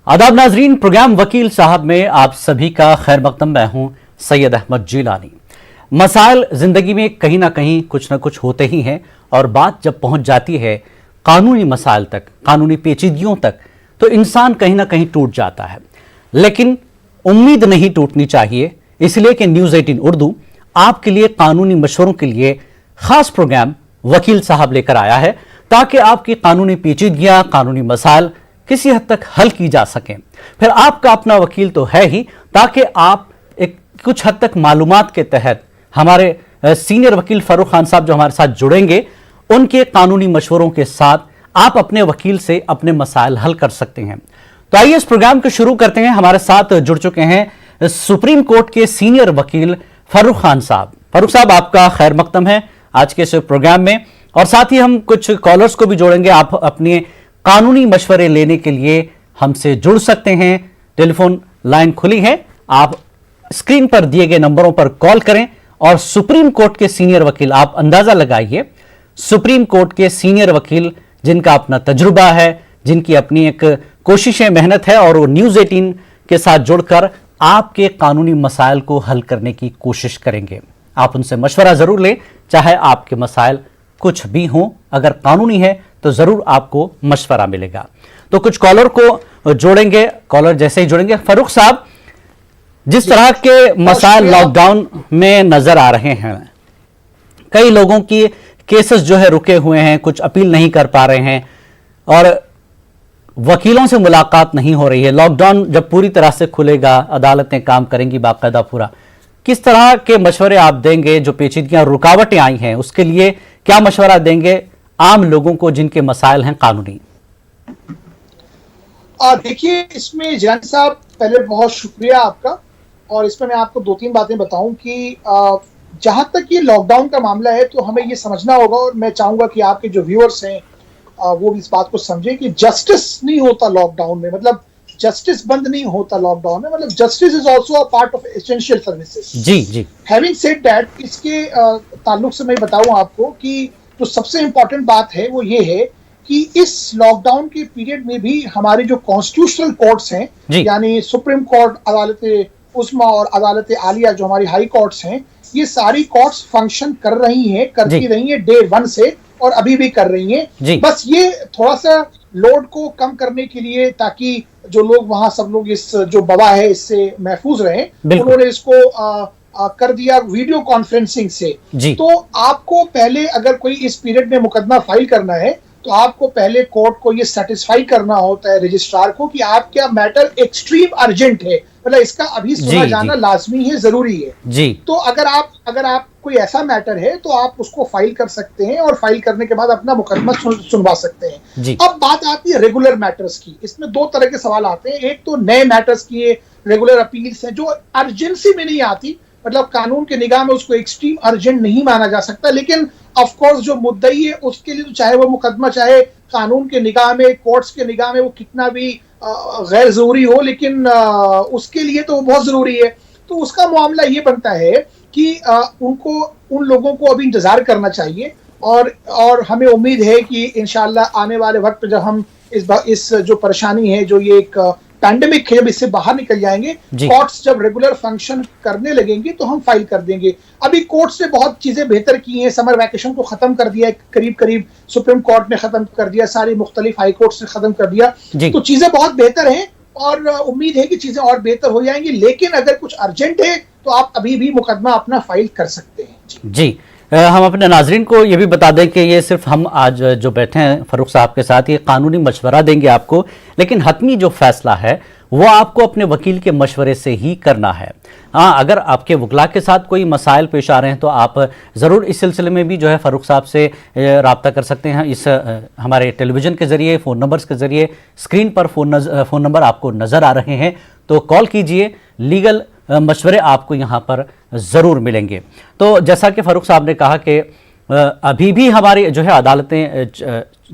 आदाब नाजरीन, प्रोग्राम वकील साहब में आप सभी का खैर मकदम। मैं हूं सैयद अहमद जिलानी। मसाइल जिंदगी में कहीं ना कहीं कुछ ना कुछ होते ही हैं और बात जब पहुंच जाती है कानूनी मसाइल तक, कानूनी पेचीदगियों तक, तो इंसान कहीं ना कहीं टूट जाता है। लेकिन उम्मीद नहीं टूटनी चाहिए, इसलिए कि न्यूज़ 18 उर्दू आपके लिए कानूनी मशवरों के लिए खास प्रोग्राम वकील साहब लेकर आया है, ताकि आपकी कानूनी पेचीदगियां, कानूनी मसाइल किसी हद तक हल की जा सकें। फिर आपका अपना वकील तो है ही, ताकि आप एक कुछ हद तक मालूमात के तहत हमारे सीनियर वकील फारूक खान साहब जो हमारे साथ जुड़ेंगे, उनके कानूनी मशवरों के साथ आप अपने वकील से अपने मसाइल हल कर सकते हैं। तो आइए इस प्रोग्राम को शुरू करते हैं। हमारे साथ जुड़ चुके हैं सुप्रीम कोर्ट के सीनियर वकील फारूक खान साहब। फारूक साहब, आपका खैर मकदम है आज के इस प्रोग्राम में, और साथ ही हम कुछ कॉलर्स को भी जोड़ेंगे। आप अपने कानूनी मशवरे लेने के लिए हमसे जुड़ सकते हैं। टेलीफोन लाइन खुली है, आप स्क्रीन पर दिए गए नंबरों पर कॉल करें और सुप्रीम कोर्ट के सीनियर वकील, आप अंदाजा लगाइए, सुप्रीम कोर्ट के सीनियर वकील जिनका अपना तजुर्बा है, जिनकी अपनी एक कोशिशें, मेहनत है, और वो न्यूज़ 18 के साथ जुड़कर आपके कानूनी मसाइल को हल करने की कोशिश करेंगे। आप उनसे मशवरा जरूर लें, चाहे आपके मसाइल कुछ भी हों। अगर कानूनी है तो जरूर आपको मशवरा मिलेगा। तो कुछ कॉलर को जोड़ेंगे। कॉलर जैसे ही जुड़ेंगे, फारूक साहब, जिस तरह के मसाइल लॉकडाउन में नजर आ रहे हैं, कई लोगों की केसेस जो है रुके हुए हैं, कुछ अपील नहीं कर पा रहे हैं और वकीलों से मुलाकात नहीं हो रही है। लॉकडाउन जब पूरी तरह से खुलेगा, अदालतें काम करेंगी बाकायदा पूरा, किस तरह के मशवरे आप देंगे? जो पेचीदगियां, रुकावटें आई हैं, उसके लिए क्या मशवरा देंगे आम लोगों को जिनके मसाइल हैं कानूनी? देखिए, इसमें जिलानी साहब, पहले बहुत शुक्रिया आपका। और इसमें मैं आपको 2-3 बातें बताऊं कि जहां तक ये लॉकडाउन का मामला है, तो हमें ये समझना होगा, और मैं चाहूंगा कि आपके जो व्यूअर्स हैं वो भी इस बात को समझें कि जस्टिस नहीं होता लॉकडाउन में। मतलब जस्टिस बंद नहीं होता लॉकडाउन में, मतलब justice is also a part of essential services. जी जी। हैविंग सेड दैट, इसके ताल्लुक से मैं बताऊं आपको कि जो सबसे इंपॉर्टेंट बात है वो ये है कि इस लॉकडाउन के पीरियड में भी हमारे जो कॉन्स्टिट्यूशनल कोर्ट्स हैं, यानी सुप्रीम कोर्ट, अदालत उस्मा और अदालत आलिया, जो हमारी हाई कोर्ट्स हैं, ये सारी कोर्ट्स फंक्शन कर रही हैं, करती रही हैं डे 1 से, और अभी भी कर रही हैं। बस ये थोड़ा सा लोड को कम करने के लिए, ताकि जो लोग वहां, सब लोग इस जो वबा है इससे महफूज रहें, उन्होंने इसको कर दिया वीडियो कॉन्फ्रेंसिंग से। तो आपको पहले, अगर कोई इस पीरियड में मुकदमा फाइल करना है, तो आपको पहले कोर्ट को ये सेटिस्फाई करना होता है, रजिस्ट्रार को, कि आपका मैटर एक्सट्रीम अर्जेंट है, मतलब इसका अभी सुना जाना लाजमी है, जरूरी है। तो अगर आप कोई ऐसा मैटर है तो आप उसको फाइल कर सकते हैं, और फाइल करने के बाद अपना मुकदमा सुनवा सकते हैं। अब बात आती है रेगुलर मैटर्स की। इसमें 2 तरह के सवाल आते हैं। एक तो नए मैटर्स की रेगुलर अपील्स हैं, जो अर्जेंसी में नहीं आती, मतलब कानून के निगाह में उसको एक्सट्रीम अर्जेंट नहीं माना जा सकता, लेकिन ऑफ कोर्स जो मुद्दई है उसके लिए तो चाहे वो मुकदमा, चाहे कानून के निगाह में, कोर्ट्स के निगाह में वो कितना भी गैर जरूरी हो, लेकिन उसके लिए तो बहुत जरूरी है। तो उसका मामला ये बनता है कि उन लोगों को अभी इंतजार करना चाहिए, और हमें उम्मीद है कि इंशाल्लाह आने वाले वक्त जब हम इस जो परेशानी है, जो ये एक पैंडेमिक है, जब इससे बाहर निकल जाएंगे, कोर्ट्स जब रेगुलर फंक्शन करने लगेंगे, तो हम फाइल कर देंगे। अभी कोर्ट्स ने बहुत चीजें बेहतर की हैं। समर वैकेशन को खत्म कर दिया, करीब सुप्रीम कोर्ट ने खत्म कर दिया, सारी मुख्तलिफ हाई कोर्ट्स ने खत्म कर दिया। तो चीजें बहुत बेहतर हैं, और उम्मीद है कि चीजें और बेहतर हो जाएंगी। लेकिन अगर कुछ अर्जेंट है तो आप अभी भी मुकदमा अपना फाइल कर सकते हैं। जी। हम अपने नाजरीन को ये भी बता दें कि ये सिर्फ हम आज जो बैठे हैं फारूक साहब के साथ, ये कानूनी मशवरा देंगे आपको, लेकिन हतमी जो फैसला है वो आपको अपने वकील के मशवरे से ही करना है। हाँ, अगर आपके वकला के साथ कोई मसाइल पेश आ रहे हैं तो आप ज़रूर इस सिलसिले में भी जो है फारूक साहब से रब्ता कर सकते हैं। इस हमारे टेलीविज़न के ज़रिए, फ़ोन नंबर्स के ज़रिए, स्क्रीन पर फ़ोन नंबर आपको नज़र आ रहे हैं, तो कॉल कीजिए। लीगल मशवरे आपको यहाँ पर ज़रूर मिलेंगे। तो जैसा कि फारूक साहब ने कहा कि अभी भी हमारी जो है अदालतें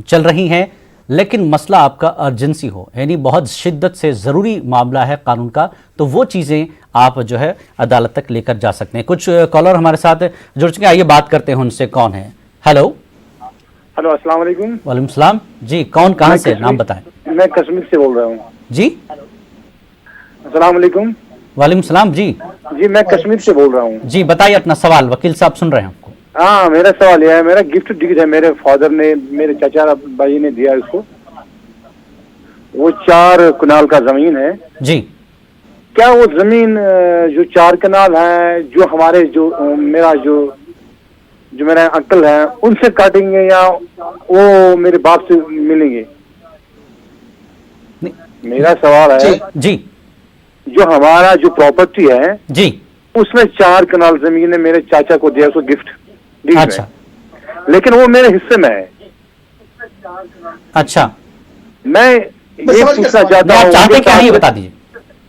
चल रही हैं, लेकिन मसला आपका अर्जेंसी हो, यानी बहुत शिद्दत से ज़रूरी मामला है कानून का, तो वो चीज़ें आप जो है अदालत तक लेकर जा सकते हैं। कुछ कॉलर हमारे साथ जुड़ चुके हैं, आइए बात करते हैं उनसे। कौन है? हेलो। हेलो, अस्सलाम वालेकुम। वालेकुम सलाम जी। कौन, कहाँ से? नाम बताएं। मैं कश्मीर से बोल रहा हूँ जी। अस्सलाम वालेकुम। वालेकुम सलाम जी। जी मैं कश्मीर से बोल रहा हूँ। जी बताइए अपना सवाल, वकील साहब सुन रहे हैं आपको। हाँ, मेरा सवाल यह है, मेरा गिफ्ट डीड है, मेरे फादर ने, मेरे चाचा भाई ने दिया उसको। वो 4 कनाल का जमीन है जी। क्या वो जमीन जो 4 कनाल है, जो हमारे जो मेरा अंकल है उनसे काटेंगे या वो मेरे बाप से मिलेंगे? मेरा सवाल है जी, जो हमारा जो प्रॉपर्टी है जी, उसमें 4 कनाल जमीन है, मेरे चाचा को दिया उसको गिफ्ट डीड अच्छा, में, लेकिन वो मेरे हिस्से में है। अच्छा, मैं ये पूछना चाहता हूँ, चाहते क्या है ये बता दीजिए।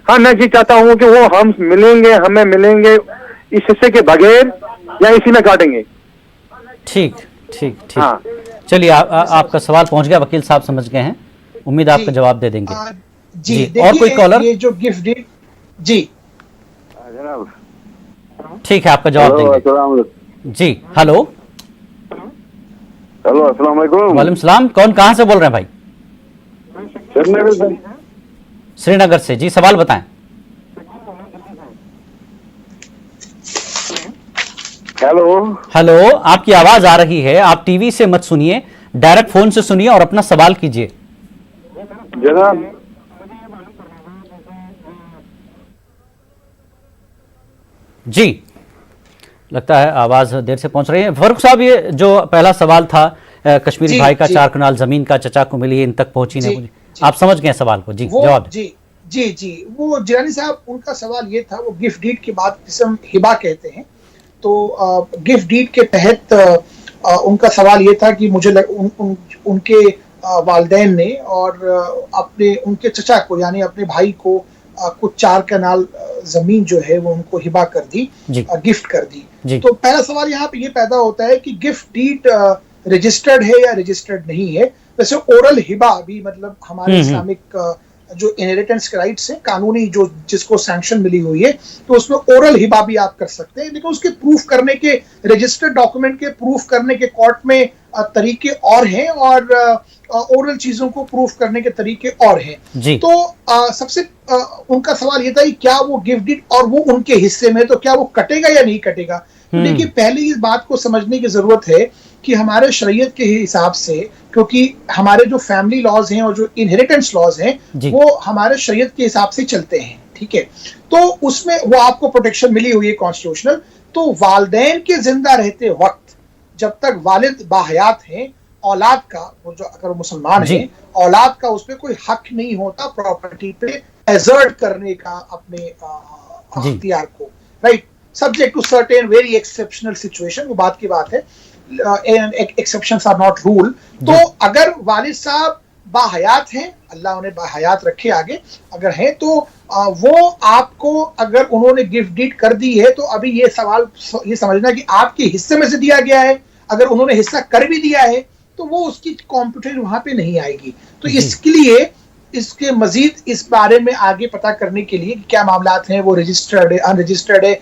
हाँ, मैं ये चाहता हूँ कि वो हमें मिलेंगे इस हिस्से के बगैर या इसी में काटेंगे? ठीक ठीक ठीक। हाँ। चलिए आपका सवाल पहुंच गया, वकील साहब समझ गए हैं, उम्मीद आपका जवाब दे देंगे। जी, और कोई कॉलर? ये जो गिफ्ट डीड, जी ठीक है, आपका जवाब देंगे। जी हेलो। हेलो, अस्सलाम वालेकुम। वालेकुम सलाम। कौन कहाँ से बोल रहे हैं भाई? श्रीनगर से। श्रीनगर से जी, सवाल बताएं। हेलो हेलो, आपकी आवाज आ रही है, आप टीवी से मत सुनिए, डायरेक्ट फोन से सुनिए और अपना सवाल कीजिए। जनाब, जी लगता है आवाज देर से पहुंच रही है। फारूक साहब, ये जो पहला सवाल था कश्मीरी भाई का 4 कनाल जमीन का चचा को मिली, इन तक पहुंची नहीं मुझे, आप समझ गए सवाल को? जी जवाब। जी वो जिलानी साहब, उनका सवाल ये था, वो गिफ्ट डीड के बाद जिसे हम हिबा कहते हैं, तो गिफ्ट डीड के तहत उनका सवाल ये था कि मुझे उनके वालिदैन ने और उनके चचा को यानी अपने भाई को कुछ 4 कनाल जमीन जो है वो उनको हिबा कर दी, गिफ्ट कर दी। तो पहला सवाल यहाँ पे ये पैदा होता है कि गिफ्ट डीड रजिस्टर्ड है या रजिस्टर्ड नहीं है। वैसे ओरल हिबा भी, मतलब हमारे इस्लामिक जो इनहेरिटेंस के राइट्स हैं, कानूनी जो जिसको सैंक्शन मिली हुई है, तो उसमें ओरल हिबा भी आप कर सकते हैं, लेकिन उसके प्रूफ करने के, रजिस्टर्ड डॉक्यूमेंट के प्रूफ करने के कोर्ट में तरीके और हैं और ओरल चीजों को प्रूफ करने के तरीके और हैं। तो सबसे उनका सवाल ये था कि क्या वो गिफ्ट डीड और वो उनके हिस्से में, तो क्या वो कटेगा या नहीं कटेगा? तो देखिए, पहले इस बात को समझने की जरूरत है कि हमारे शरीयत के हिसाब से, क्योंकि हमारे जो फैमिली लॉज हैं और जो इनहेरिटेंस लॉज हैं वो हमारे शरीयत के हिसाब से चलते हैं, ठीक है? तो उसमें वो आपको प्रोटेक्शन मिली हुई है कॉन्स्टिट्यूशनल। तो वालिदैन के जिंदा रहते वक्त जब तक वालिद बाहयात हैं, औलाद का, वो जो अगर मुसलमान है, औलाद का उस पर कोई हक नहीं होता प्रॉपर्टी पे एजर्ट करने का अपने अख्तियार को, right? Subject to certain very exceptional situation, वो बात की बात है, एक्सेप्शंस आर नॉट रूल। तो अगर वालिद साहब बाहयात हैं, अल्लाह उन्हें बाहयात रखे आगे, अगर हैं तो वो आपको, अगर उन्होंने गिफ्ट डीड कर दी है तो अभी ये सवाल ये समझना कि आपके हिस्से में से दिया गया है। अगर उन्होंने हिस्सा कर भी दिया है तो वो उसकी कॉम्प्यूटर वहां पे नहीं आएगी। तो इसके लिए, इसके मजीद इस बारे में आगे पता करने के लिए कि क्या मामलात हैं, वो रजिस्टर्ड है, अनरजिस्टर्ड है,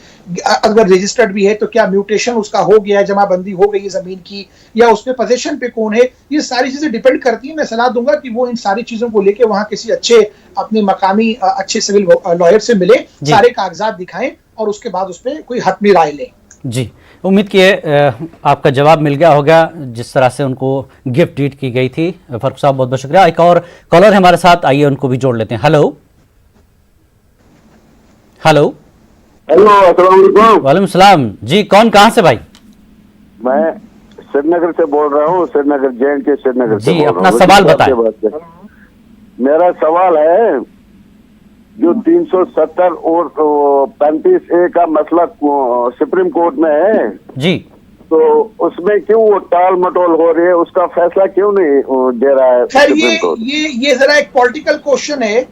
अगर रजिस्टर्ड भी है तो क्या म्यूटेशन उसका हो गया है, जमाबंदी हो गई है जमीन की, या उसमें पोजीशन पे कौन है, ये सारी चीजें डिपेंड करती हैं। मैं सलाह दूंगा कि वो इन सारी चीजों को लेके वहां किसी अच्छे, अपने मकामी अच्छे सिविल लॉयर से मिले, सारे कागजात दिखाएं और उसके बाद उस पर कोई हतमी राय लें। जी, उम्मीद किए आपका जवाब मिल गया होगा जिस तरह से उनको गिफ्ट डीड की गई थी। फारूक साहब बहुत बहुत शुक्रिया। एक और कॉलर है हमारे साथ, आइए उनको भी जोड़ लेते हैं। हेलो हेलो हेलो, अस्सलाम वालेकुम। वालेकुम सलाम जी, कौन कहाँ से भाई? मैं श्रीनगर से बोल रहा हूँ, श्रीनगर जैन के श्रीनगर से जी, अपना सवाल बताएं। मेरा सवाल है, जो 370 और 35A का मसला सुप्रीम कोर्ट में है जी, तो उसमें क्यों वो टाल मटोल हो रही है, उसका फैसला क्यों नहीं दे रहा है? खैर ये जरा एक पॉलिटिकल क्वेश्चन है।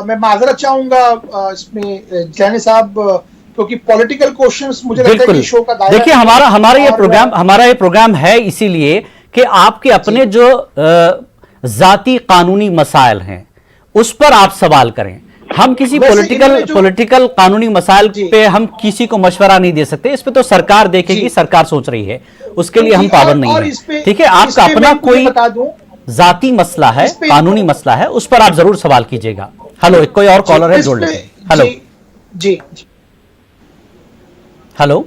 मैं माजरत चाहूंगा इसमें जाने साहब, क्योंकि पॉलिटिकल क्वेश्चंस मुझे लगता है कि शो का दायरा, देखिए हमारा ये प्रोग्राम है इसीलिए कि आपके अपने जो जाती कानूनी मसाइल हैं उस पर आप सवाल करें। हम किसी पॉलिटिकल कानूनी मसाइल पे हम किसी को मशवरा नहीं दे सकते, इस पे तो सरकार देखेगी, सरकार सोच रही है, उसके लिए हम पाबंद नहीं है। ठीक है, आपका अपना कोई जाती मसला है, कानूनी मसला है, उस पर आप जरूर सवाल कीजिएगा। हेलो, कोई और कॉलर है, जोड़ लेते हैं। हेलो जी, हेलो।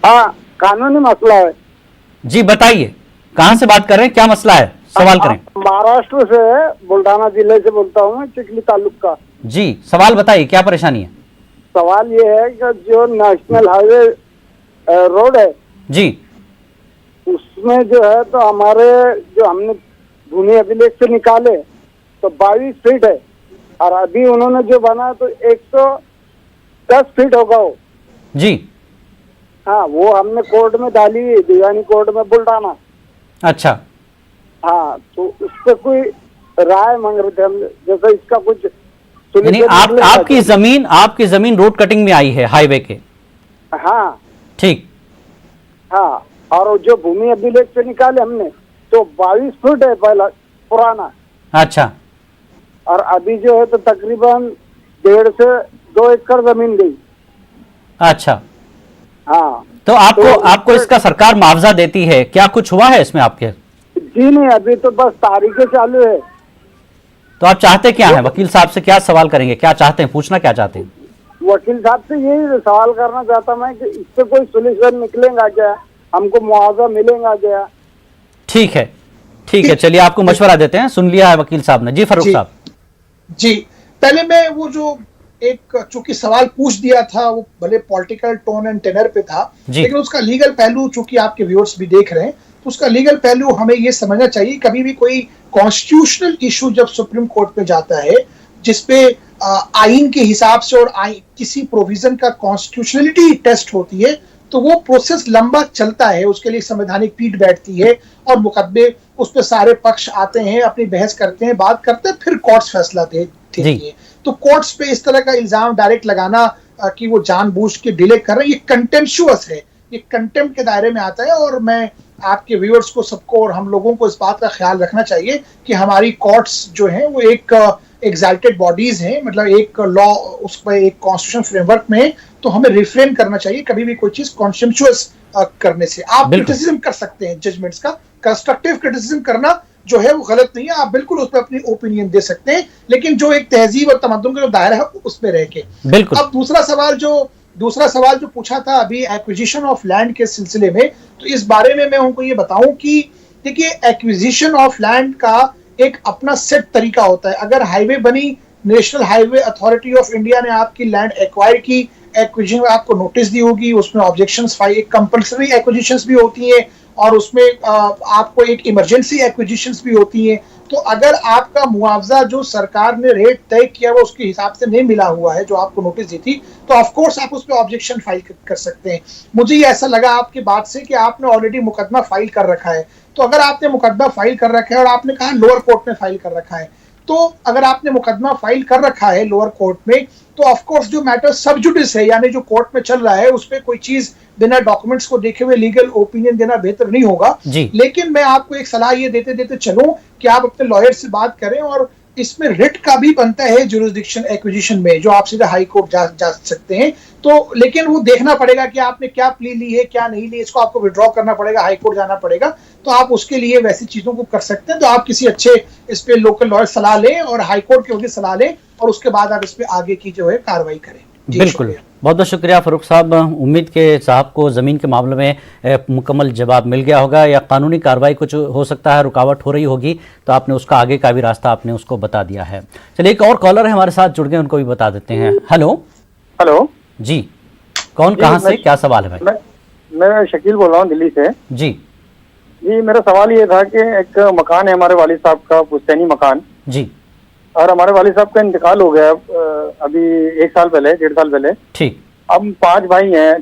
हाँ, कानूनी मसला है जी, बताइए कहां से बात कर रहे हैं, क्या मसला है, सवाल करें। महाराष्ट्र से है, बुल्ढाना जिले से बोलता हूँ, चिखली तालुक का। जी, सवाल बताइए, क्या परेशानी है। सवाल ये है कि जो नेशनल हाईवे रोड है जी, उसमें जो है तो हमारे जो हमने भूमि अभिलेख से निकाले तो 22 फीट है, और अभी उन्होंने जो बना तो 110 फीट होगा वो। जी, हाँ, वो हमने कोर्ट में डाली, दीवानी कोर्ट में बुल्ढाना। अच्छा। हाँ, तो उस पर कोई राय मांग रहे थे हम, जैसे इसका कुछ यानी आपकी जमीन रोड कटिंग में आई है हाईवे के। हाँ ठीक। हाँ, और जो भूमि अभिलेख से निकाले हमने तो 22 फुट है पहला पुराना। अच्छा। और अभी जो है तो तकरीबन 1.5 से 2 एकड़ जमीन गई। अच्छा। हाँ, तो आपको इसका सरकार मुआवजा देती है, क्या कुछ हुआ है इसमें आपके? जी नहीं, अभी तो बस तारीखें चालू है। तो आप चाहते क्या हैं? वकील साहब से क्या सवाल करेंगे, क्या चाहते हैं, पूछना क्या चाहते हैं? वकील साहब से यही सवाल करना चाहता मैं कि इससे कोई सोल्यूशन निकलेगा क्या, हमको मुआवजा मिलेगा क्या? ठीक है, ठीक है, चलिए आपको मशवरा देते हैं, सुन लिया है वकील साहब ने। जी फारूक साहब। जी, पहले मैं वो जो एक चूंकि सवाल पूछ दिया था वो भले पॉलिटिकल टोन एंड टेनर पे था, लेकिन उसका लीगल पहलू चूंकि आपके व्यूअर्स भी देख रहे हैं तो उसका लीगल पहलू हमें ये समझना चाहिए। कभी भी कोई कॉन्स्टिट्यूशनल इशू जब सुप्रीम कोर्ट में जाता है जिसपे आइन के हिसाब से और किसी प्रोविजन का कॉन्स्टिट्यूशनलिटी टेस्ट होती है तो वो प्रोसेस लंबा चलता है, उसके लिए संवैधानिक पीठ बैठती है और मुकदमे उस पर सारे पक्ष आते हैं, अपनी बहस करते हैं, बात करते हैं, फिर कोर्ट्स फैसला देती है। तो कोर्ट्स पे इस तरह का इल्जाम डायरेक्ट लगाना कि वो जानबूझ के डिले कर रहे हैं, ये कंटेम्पचुअस है, ये कंटेम्प्ट के दायरे में आता है। और मैं आपके व्यूअर्स को सबको और हम लोगों को इस बात का ख्याल रखना चाहिए कि हमारी कोर्ट्स जो हैं वो एक एग्जल्टेड बॉडीज हैं, मतलब एक लॉ उस पर एक कॉन्स्टिट्यूशन फ्रेमवर्क में, तो हमें रिफ्रेन करना चाहिए कभी भी कोई चीज कॉन्सेप्चुअस करने से। आप क्रिटिसिज्म कर सकते हैं जजमेंट्स का, कंस्ट्रक्टिव क्रिटिसिज्म करना जो है वो गलत नहीं है, आप बिल्कुल उस पर अपनी ओपिनियन दे सकते हैं, लेकिन जो एक तहजीब और तमद्दुन का जो दायरा है उस पर रह के। बिल्कुल। अब दूसरा सवाल जो पूछा था अभी एक्विजिशन ऑफ लैंड के सिलसिले में, तो इस बारे में मैं उनको ये बताऊं कि देखिए एक्विजिशन ऑफ लैंड का एक अपना सेट तरीका होता है। अगर हाईवे बनी, national highway authority of India ने आपकी लैंड एक्वायर की, एक्विजिशन में आपको नोटिस दी होगी, उसमें ऑब्जेक्शंस फाइल, एक कंपल्सरी एक्विजिशंस भी होती हैं और उसमें आपको एक इमरजेंसी एक्विजिशंस भी होती हैं। तो अगर आपका मुआवजा जो सरकार ने रेट तय किया वो उसके हिसाब से नहीं मिला हुआ है जो आपको नोटिस दी थी, तो ऑफ कोर्स आप उस पर ऑब्जेक्शन फाइल कर सकते हैं। मुझे ये ऐसा लगा आपकी बात से कि आपने ऑलरेडी मुकदमा फाइल कर रखा है, तो अगर आपने मुकदमा फाइल कर रखा है और आपने कहा लोअर कोर्ट में फाइल कर रखा है, तो अगर आपने मुकदमा फाइल कर रखा है लोअर कोर्ट में तो ऑफ कोर्स जो मैटर सब जुडिस है, यानी जो कोर्ट में चल रहा है उस पर कोई चीज बिना डॉक्यूमेंट्स को देखे हुए लीगल ओपिनियन देना बेहतर नहीं होगा। लेकिन मैं आपको एक सलाह ये देते चलूं कि आप अपने लॉयर से बात करें, और इसमें रिट का भी बनता है जुरिस्डिक्शन एक्विजिशन में, जो आप सीधे हाई कोर्ट जा सकते हैं। तो लेकिन वो देखना पड़ेगा कि आपने क्या प्ली ली है क्या नहीं ली, इसको आपको विड्रॉ करना पड़ेगा, हाई कोर्ट जाना पड़ेगा। तो आप उसके लिए वैसी चीजों को कर सकते हैं। तो आप किसी अच्छे इस पे लोकल लॉयर सलाह लें और हाई कोर्ट की सलाह लें और उसके बाद आप इस पे आगे की जो है कार्रवाई करें। बिल्कुल, बहुत बहुत शुक्रिया फारूक साहब। उम्मीद के साहब को ज़मीन के मामले में मुकम्मल जवाब मिल गया होगा, या कानूनी कार्रवाई कुछ हो सकता है, रुकावट हो रही होगी तो आपने उसका आगे का भी रास्ता आपने उसको बता दिया है। चलिए एक और कॉलर है हमारे साथ जुड़ गए, उनको भी बता देते हैं। हेलो हेलो जी, कौन कहाँ से, क्या सवाल है भाई? मैं शकील बोल रहा हूँ दिल्ली से। जी मेरा सवाल ये था कि एक मकान है हमारे वालिद साहब का, पुश्तैनी मकान जी, और हमारे वालिद साहब का इंतकाल हो गया अभी 1 साल पहले, 1.5 साल पहले। ठीक। अब 4 भाई हैं,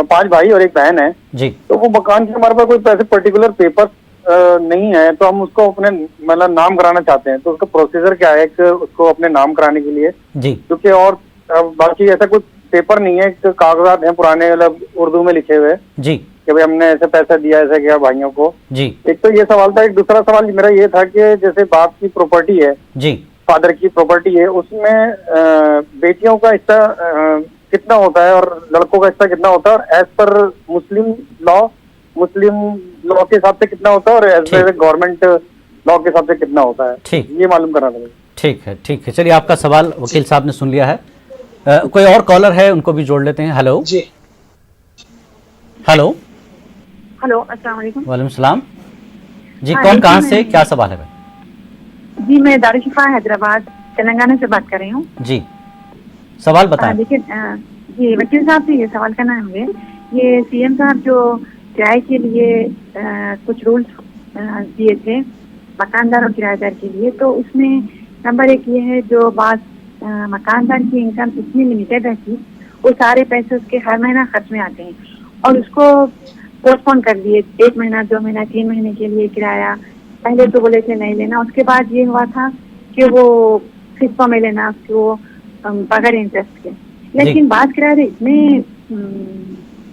5 भाई और 1 बहन है जी। तो वो मकान के हमारे पास कोई पैसे पर्टिकुलर पेपर नहीं है, तो हम उसको अपने मतलब नाम कराना चाहते हैं। तो उसका प्रोसीजर क्या है उसको अपने नाम कराने के लिए जी? क्योंकि और बाकी ऐसा कुछ पेपर नहीं है, कागजात हैं पुराने, मतलब उर्दू में लिखे हुए जी कि भाई हमने ऐसे पैसा दिया, ऐसा किया भाइयों को जी। एक तो ये सवाल था। एक दूसरा सवाल मेरा ये था कि जैसे बाप की प्रॉपर्टी है जी, फादर की प्रॉपर्टी है, उसमें बेटियों का हिस्सा कितना होता है और लड़कों का हिस्सा कितना होता है, और एज पर मुस्लिम लॉ के हिसाब से कितना होता है और एज पर गवर्नमेंट लॉ के हिसाब से कितना होता है, ये मालूम करना था। ठीक है, ठीक है। चलिए, आपका सवाल वकील साहब ने सुन लिया है। कोई और कॉलर है, उनको भी जोड़ लेते हैं। हेलो जी, हेलो हेलो, अस्सलाम वालेकुम। वालेकुम सलाम जी। हाँ, कौन, कहाँ मैं- से, क्या सवाल है? जी, मैं दारुशिफा हैदराबाद तेलंगाना से बात कर रही हूँ जी, सवाल बताएं। देखिए, जी वकील साहब से ये सवाल करना है मुझे। ये सीएम साहब जो किराए के लिए कुछ रूल्स दिए थे मकानदार और किराएदार के लिए, तो उसमें नंबर 1 ये है, जो बात मकानदार की इनकम इतनी लिमिटेड रहती, वो सारे पैसे उसके हर महीना खर्च में आते हैं और उसको पोस्टपोन कर दिए 1 महीना, 2 महीना, 3 महीने के लिए किराया। पहले तो बोले थे नहीं लेना, उसके बाद ये हुआ था कि वो किस्तों में लेना, उसको बगैर इंटरेस्ट के। लेकिन बात किराए इतने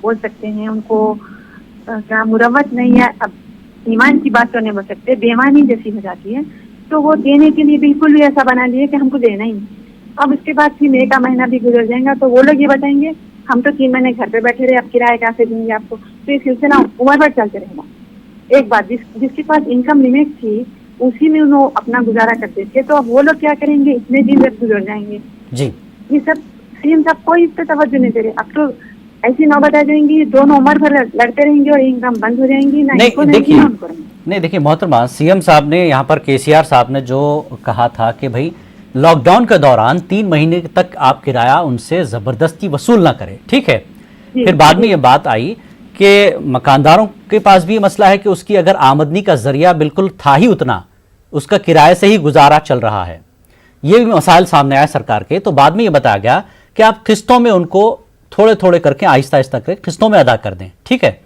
बोल सकते हैं उनको क्या मुरवत नहीं है, अब ईमान की बात तो नहीं बोल सकते, बेईमानी जैसी हो जाती है। तो वो देने के लिए बिल्कुल भी ऐसा बना लिए कि हमको देना ही नहीं। अब उसके बाद फिर मई का महीना भी गुजर जाएगा तो वो लोग ये बताएंगे हम तो 3 महीने घर पे बैठे रहे, अब किराया कैसे देंगे आपको। तो ये सिलसिला उम्र भर चलते रहेगा। एक बात, जिसके पास इनकम लिमिट थी उसी में उन्होंने अपना गुजारा करते थे, तो अब वो लोग क्या करेंगे, इतने दिन जब गुजर जाएंगे जी। ये सब सीएम साहब कोई इस पे तवज्जो नहीं दे रहे। अब तो ऐसी नौबत आ जाएंगी, दोनों उम्र भर लड़ते रहेंगे और इनकम बंद हो जाएंगी। ना इनको देखिए, ना उनको रहेंगे। नहीं देखिए मोहतरमा, सीएम साहब ने यहाँ पर केसीआर साहब ने जो कहा था कि भाई लॉकडाउन के दौरान 3 महीने तक आप किराया उनसे जबरदस्ती वसूल ना करें, ठीक है। फिर बाद में ये बात आई कि मकानदारों के पास भी मसला है कि उसकी अगर आमदनी का जरिया बिल्कुल था ही उतना, उसका किराए से ही गुजारा चल रहा है, ये भी मसाइल सामने आए सरकार के। तो बाद में ये बताया गया कि आप किस्तों में उनको थोड़े थोड़े करके आहिस्ता आहिस्ता करके किस्तों में अदा कर दें, ठीक है।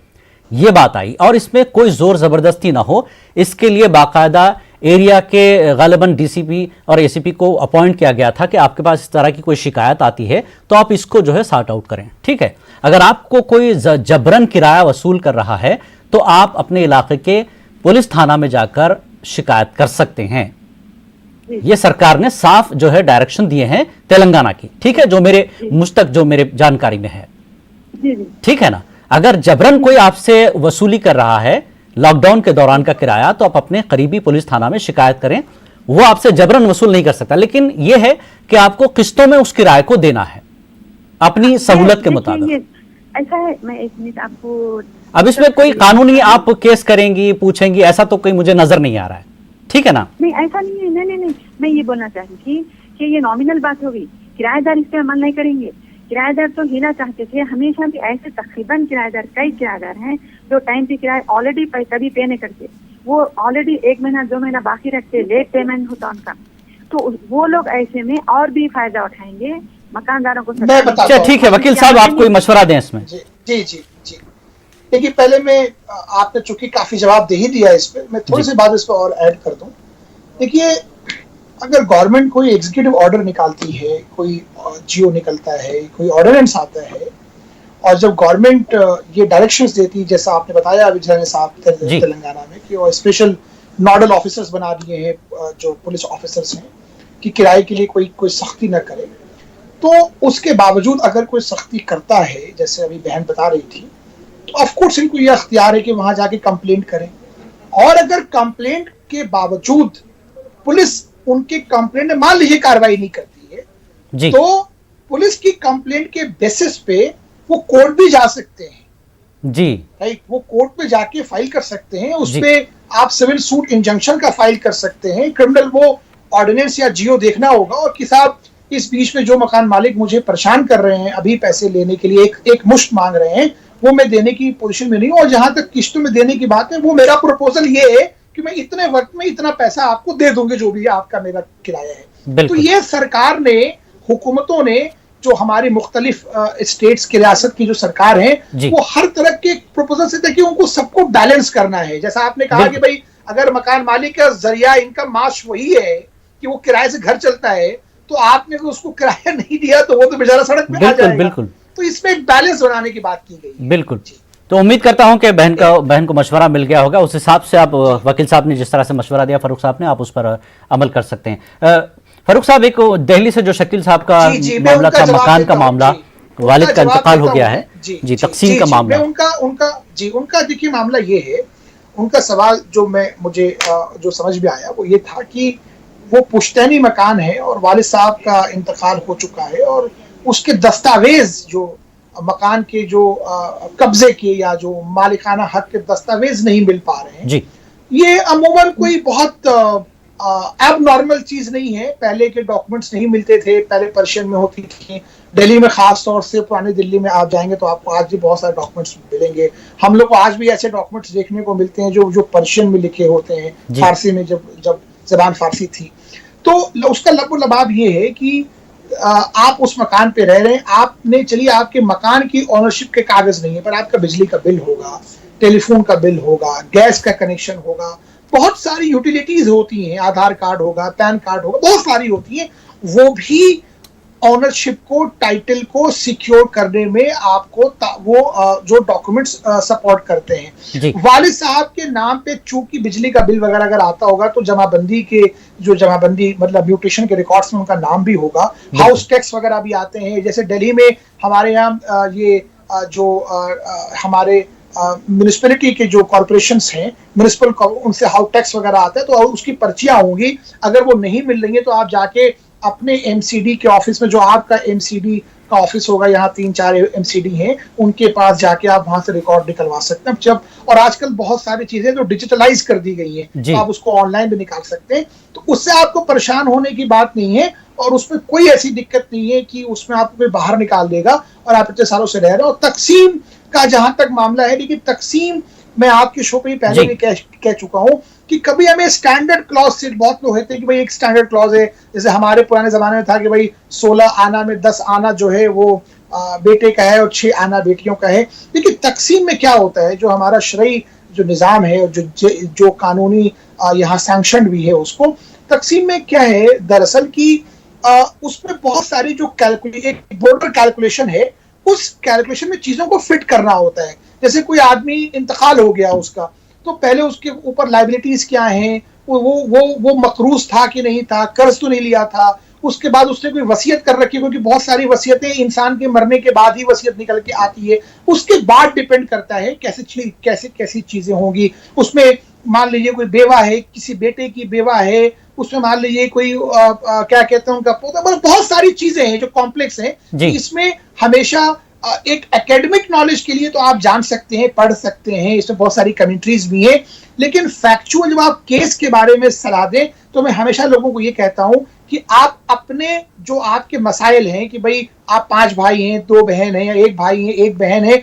ये बात आई और इसमें कोई जोर जबरदस्ती ना हो, इसके लिए बाकायदा एरिया के गालिबन डीसीपी और एसीपी को अपॉइंट किया गया था कि आपके पास इस तरह की कोई शिकायत आती है तो आप इसको जो है सॉर्ट आउट करें, ठीक है। अगर आपको कोई जबरन किराया वसूल कर रहा है तो आप अपने इलाके के पुलिस थाना में जाकर शिकायत कर सकते हैं। ये सरकार ने साफ जो है डायरेक्शन दिए हैं तेलंगाना की, ठीक है, जो मेरे मुझ तक जो मेरे जानकारी में है, ठीक है ना। अगर जबरन कोई आपसे वसूली कर रहा है लॉकडाउन के दौरान का किराया, तो आप अपने करीबी पुलिस थाना में शिकायत करें, वो आपसे जबरन वसूल नहीं कर सकता। लेकिन यह है कि आपको किस्तों में उस किराए को देना है अपनी सहूलत के मुताबिक। ऐसा है, मैं 1 मिनट आपको, अब इसमें कोई कानूनी आप केस करेंगी, पूछेंगी, ऐसा तो कोई मुझे नजर नहीं आ रहा है, ठीक है ना। नहीं ऐसा नहीं है, नहीं, मैं ये बोलना चाह रही थी कि ये नॉमिनल बात होगी, किराएदार इस पे अमल नहीं करेंगे। किराएदार तो हिला चाहते थे हमेशा भी, ऐसे तकरीबन किराएदार कई किराएदार हैं जो टाइम पे किराया ऑलरेडी कभी पे नहीं करते, वो ऑलरेडी 1 महीना 2 महीना बाकी रखते, लेट पेमेंट होता उनका, तो वो लोग ऐसे में और भी फायदा उठाएंगे मकानदारों को। अच्छा ठीक है वकील साहब, आप कोई मशवरा दें इसमें। जी जी जी। देखिए, पहले मैं, आपने चूंकि काफी जवाब दे ही दिया इस पे, मैं थोड़ी सी बात इस पर और ऐड कर दूं। देखिए, अगर गवर्नमेंट कोई एग्जीक्यूटिव ऑर्डर निकालती है, कोई जियो निकलता है, कोई ऑर्डिनेंस आता है, और जब गवर्नमेंट ये डायरेक्शंस देती है, जैसा आपने बताया विजय साहब तेलंगाना में, कि वो स्पेशल नोडल ऑफिसर्स बना दिए हैं जो पुलिस ऑफिसर्स हैं कि किराए के लिए कोई सख्ती न करे, तो उसके बावजूद अगर कोई सख्ती करता है, जैसे अभी बहन बता रही थी, तो ऑफ कोर्स इनको ये अख्तियार है कि वहां जाके कंप्लेंट करें। और अगर कंप्लेंट के बावजूद पुलिस उनके कंप्लेंट में मान लीजिए कार्रवाई नहीं करती है जी, तो पुलिस की कंप्लेंट के बेसिस पे वो कोर्ट भी जा सकते हैं जी, राइट। वो कोर्ट पे जाके फाइल कर सकते हैं, उस पे आप सिविल सूट इंजंक्शन का फाइल कर सकते हैं, क्रिमिनल वो ऑर्डिनेंस या जियो देखना होगा। और कि साहब इस बीच में जो मकान मालिक मुझे परेशान कर रहे हैं अभी पैसे लेने के लिए, एक मुश्त मांग रहे हैं, वो मैं देने की पोजीशन में नहीं हूं। और जहां तक किस्तों में देने की बात है, वो मेरा प्रपोजल ये है कि मैं इतने वक्त में इतना पैसा आपको दे दूंगी जो भी आपका मेरा किराया है। तो ये सरकार ने, हुकूमतों ने, जो हमारी मुख्तलिफ स्टेट्स की रियासत की जो सरकार है, वो हर तरह के प्रपोजल से देखिए उनको सबको बैलेंस करना है। जैसा आपने कहा कि भाई अगर मकान मालिक का जरिया इनकम माश वही है कि वो किराए से घर चलता है, तो आपने तो उसको किराया नहीं दिया तो वो तो बेचारा सड़क पे आ जाएगा। बिल्कुल, तो इसमें एक बैलेंस बनाने की बात की गई। बिल्कुल, तो उम्मीद करता हूं कि बहन को मशवरा मिल गया होगा। उस हिसाब से आप, वकील साहब ने जिस तरह से मशवरा दिया फारूक साहब ने, आप उस पर अमल कर सकते हैं। फारूक साहब, एक दिल्ली से जो शकील साहब का मामला था, मकान का मामला, वालिद का इंतकाल हो गया है जी, तकसीम का मामला, उनका देखिए मामला ये है, उनका सवाल जो मुझे जो समझ में आया वो ये था कि वो पुश्तैनी मकान है और वालिद साहब का इंतकाल हो चुका है और उसके दस्तावेज जो मकान के जो कब्जे के या जो मालिकाना हक के दस्तावेज नहीं मिल पा रहे हैं जी। ये अमूमन कोई बहुत एबनॉर्मल चीज नहीं है। पहले के डॉक्यूमेंट्स नहीं मिलते थे, पहले पर्शियन में होती थी। दिल्ली में खास तौर से पुरानी दिल्ली में आप जाएंगे तो आपको आज भी बहुत सारे डॉक्यूमेंट्स मिलेंगे। हम लोग को आज भी ऐसे डॉक्यूमेंट्स देखने को मिलते हैं जो पर्शियन में लिखे होते हैं, फारसी में जब जबान फारसी थी। तो उसका लबाब ये है कि आप उस मकान पे रह रहे हैं, आपने चलिए आपके मकान की ओनरशिप के कागज नहीं है पर आपका बिजली का बिल होगा, टेलीफोन का बिल होगा, गैस का कनेक्शन होगा, बहुत सारी यूटिलिटीज होती हैं, आधार कार्ड होगा, पैन कार्ड होगा, बहुत सारी होती हैं। वो भी ओनरशिप को, टाइटल को सिक्योर करने में आपको वो जो डॉक्यूमेंट्स सपोर्ट करते हैं। वालिद साहब के नाम पे चूंकि बिजली का बिल वगैरह अगर आता होगा तो जमाबंदी के जो जमाबंदी मतलब म्यूटेशन के रिकॉर्ड्स में उनका नाम भी होगा। हाउस टैक्स वगैरह भी आते हैं। जैसे दिल्ली में हमारे यहाँ ये जो हमारे म्यूनिसिपैलिटी के जो कॉर्पोरेशंस हैं, म्यूनिसिपल उनसे हाउस टैक्स वगैरह आता है तो उसकी पर्चियां होंगी। अगर वो नहीं मिल रही है तो आप जाके अपने एमसीडी के ऑफिस में, जो आपका एमसीडी का ऑफिस होगा, यहाँ 3-4 एमसीडी हैं, उनके पास जाके आप वहां से रिकॉर्ड निकलवा सकते हैं। और आजकल बहुत सारी चीजें जो डिजिटलाइज कर दी गई हैं तो आप उसको ऑनलाइन भी निकाल सकते हैं। तो उससे आपको परेशान होने की बात नहीं है और उसमें कोई ऐसी दिक्कत नहीं है कि उसमें आपको कोई बाहर निकाल देगा और आप इतने सालों से रह रहे हो। और तकसीम का जहां तक मामला है, लेकिन तकसीम मैं आपके शो पे पहले भी कह चुका हूं कि कभी हमें स्टैंडर्ड क्लॉज से बहुत लोग कहते हैं कि भाई एक स्टैंडर्ड क्लॉज है। जैसे हमारे पुराने जमाने में था कि भाई 16 आना में 10 आना जो है वो बेटे का है और 6 आना बेटियों का है। लेकिन तकसीम में क्या होता है, जो हमारा शरई जो निज़ाम है, जो कानूनी यहाँ सैंक्शन भी है, उसको तकसीम में क्या है दरअसल की उसमें बहुत सारी जो एक बॉर्डर कैलकुलेशन है, उस कैलकुलेशन में चीजों को फिट करना होता है। जैसे कोई आदमी इंतकाल हो गया उसका, तो पहले उसके ऊपर लाइबिलिटीज क्या हैं, वो मकरूज था कि नहीं था, कर्ज तो नहीं लिया था, उसके बाद उसने कोई वसीयत कर रखी, क्योंकि बहुत सारी वसीयतें इंसान के मरने के बाद ही वसीयत निकल के आती है। उसके बाद डिपेंड करता है कैसी चीजें होंगी। उसमें मान लीजिए कोई बेवा है, किसी बेटे की बेवा है, उसमें मान लीजिए कोई क्या कहते हैं उनका पोता, बहुत सारी चीजें हैं जो कॉम्प्लेक्स हैं। इसमें हमेशा एक एकेडमिक नॉलेज के लिए तो आप जान सकते हैं, पढ़ सकते हैं, इसमें बहुत सारी कमेंट्रीज भी हैं, लेकिन फैक्चुअल जब आप केस के बारे में सलाह दें तो मैं हमेशा लोगों को ये कहता हूं कि आप अपने जो आपके मसाइल हैं कि भाई आप 5 भाई हैं, 2 बहन हैं, या 1 भाई है 1 बहन है,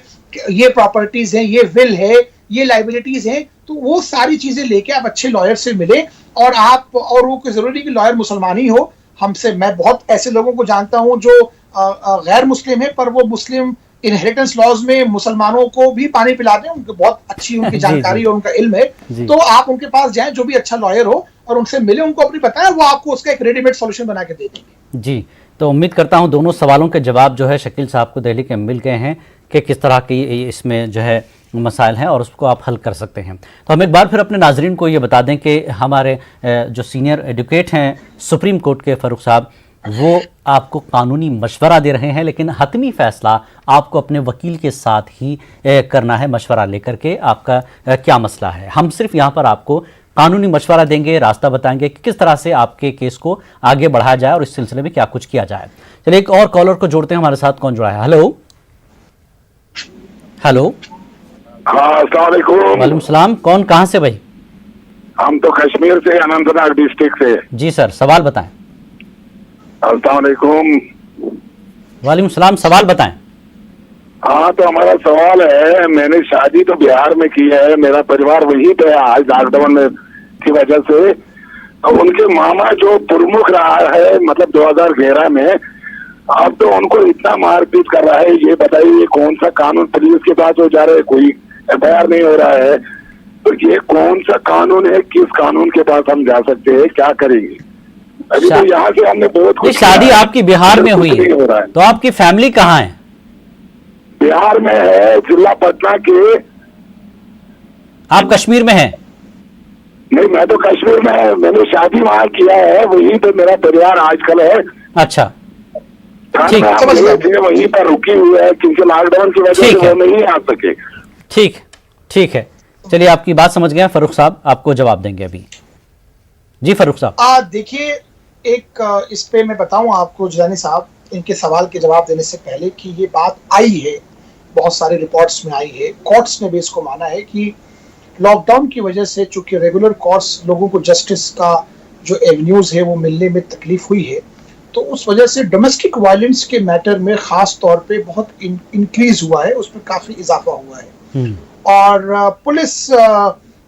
ये प्रॉपर्टीज हैं, ये विल है, ये लाइबिलिटीज हैं, तो वो सारी चीजें लेके आप अच्छे लॉयर से मिले। और वो कोई जरूरी कि लॉयर मुसलमान ही हो। मैं बहुत ऐसे लोगों को जानता हूं जो गैर मुस्लिम है पर वो मुस्लिम इनहेरिटेंस लॉज में मुसलमानों को भी पानी पिलाते हैं, उनको बहुत अच्छी उनकी जानकारी और उनका इल्म है। तो आप उनके पास जाएं, जो भी अच्छा लॉयर हो, और उनसे मिले, उनको अपनी बताएं, वो आपको उसका एक रेडीमेड सॉल्यूशन बना के दे देंगे। जी, तो उम्मीद करता हूं दोनों सवालों के जवाब जो है शकील साहब को दिल्ली के मिल गए हैं कि किस तरह की इसमें जो है मसाइल हैं और उसको आप हल कर सकते हैं। तो हम एक बार फिर अपने नाजरीन को ये बता दें कि हमारे जो सीनियर एडवोकेट हैं सुप्रीम कोर्ट के फ़ारूक साहब, वो आपको कानूनी मशवरा दे रहे हैं, लेकिन हतमी फ़ैसला आपको अपने वकील के साथ ही करना है, मशवरा लेकर के आपका क्या मसला है। हम सिर्फ यहाँ पर आपको कानूनी मशवरा देंगे, रास्ता बताएंगे कि किस तरह से आपके केस को आगे बढ़ाया जाए और इस सिलसिले में क्या कुछ किया जाए। चलिए एक और कॉलर को जोड़ते हैं, हमारे साथ कौन जुड़ा है। हेलो हेलो, वालेकुम सलाम। कौन, कहाँ से भाई? हम तो कश्मीर से, अनंतनाग डिस्ट्रिक्ट से। जी सर, सवाल बताएं। अस्सलामुअलैकुम। वालेकुम सलाम, सवाल बताएं। हाँ, तो हमारा सवाल है, मैंने शादी तो बिहार में की है, मेरा परिवार वहीं पे है आज लॉकडाउन में की वजह से। तो उनके मामा जो प्रमुख रहा है मतलब 2011 में, अब तो उनको इतना मारपीट कर रहा है, ये बताइए कौन सा कानून पुलिस के पास हो जा रहा है, कोई एफआईआर नहीं हो रहा है, तो ये कौन सा कानून है, किस कानून के पास हम जा सकते हैं, क्या करेंगे? अभी तो यहाँ से हमने बहुत कुछ, शादी आपकी बिहार में हुई है, तो आपकी फैमिली कहाँ है? बिहार में है, जिला पटना के। आप कश्मीर में हैं? नहीं, मैं तो कश्मीर में है, मैंने शादी वहाँ किया है, वहीं पे मेरा परिवार आजकल है। अच्छा, ठीक, वहीं पर रुकी हुई है क्योंकि लॉकडाउन की वजह से वो नहीं आ सके। ठीक है, चलिए आपकी बात समझ गए फ़ारूक साहब, आपको जवाब देंगे अभी। जी फारूक साहब, देखिए, एक इस पे मैं बताऊं आपको जिलानी साहब, इनके सवाल के जवाब देने से पहले, कि ये बात आई है, बहुत सारे रिपोर्ट्स में आई है, कोर्ट्स ने भी इसको माना है कि लॉकडाउन की वजह से चूंकि रेगुलर कोर्स लोगों को जस्टिस का जो एवेन्यूज है वो मिलने में तकलीफ हुई है, तो उस वजह से डोमेस्टिक वायलेंस के मैटर में खास तौर पे बहुत इंक्रीज हुआ है, उसमें काफी इजाफा हुआ है। और पुलिस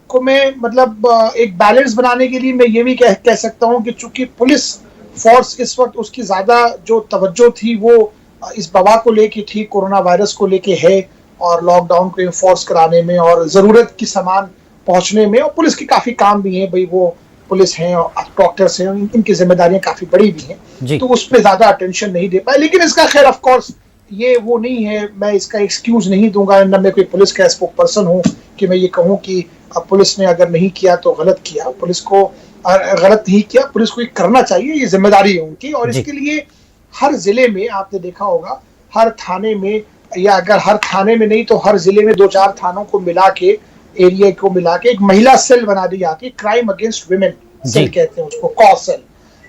को मैं मतलब एक बैलेंस बनाने के लिए मैं ये भी कह सकता हूँ कि चूंकि पुलिस फोर्स इस वक्त उसकी ज्यादा जो तवज्जो थी वो इस वबा को लेके थी, कोरोना वायरस को लेके है, और लॉकडाउन को इन्फोर्स कराने में और जरूरत की सामान पहुंचने में, और पुलिस की काफी काम भी है भाई, वो पुलिस हैं और डॉक्टर्स हैं, इनकी जिम्मेदारियां काफी बड़ी भी हैं, तो उस पर ज्यादा अटेंशन नहीं दे पाए। लेकिन इसका खैर ऑफ कोर्स ये वो नहीं है, मैं इसका एक्सक्यूज नहीं दूंगा, न मैं कोई पुलिस का स्पोक पर्सन हूँ कि मैं ये कहूँ कि पुलिस ने अगर नहीं किया तो गलत किया, पुलिस को गलत नहीं किया, पुलिस को ये करना चाहिए, ये जिम्मेदारी है उनकी। और इसके लिए हर जिले में आपने देखा होगा, हर थाने में, या अगर हर थाने में नहीं तो हर जिले में 2-4 थानों को मिला के, एरिया को मिला के एक महिला सेल बना दी जाती है, क्राइम अगेंस्ट विमेन सेल कहते हैं उसको, कॉ सेल।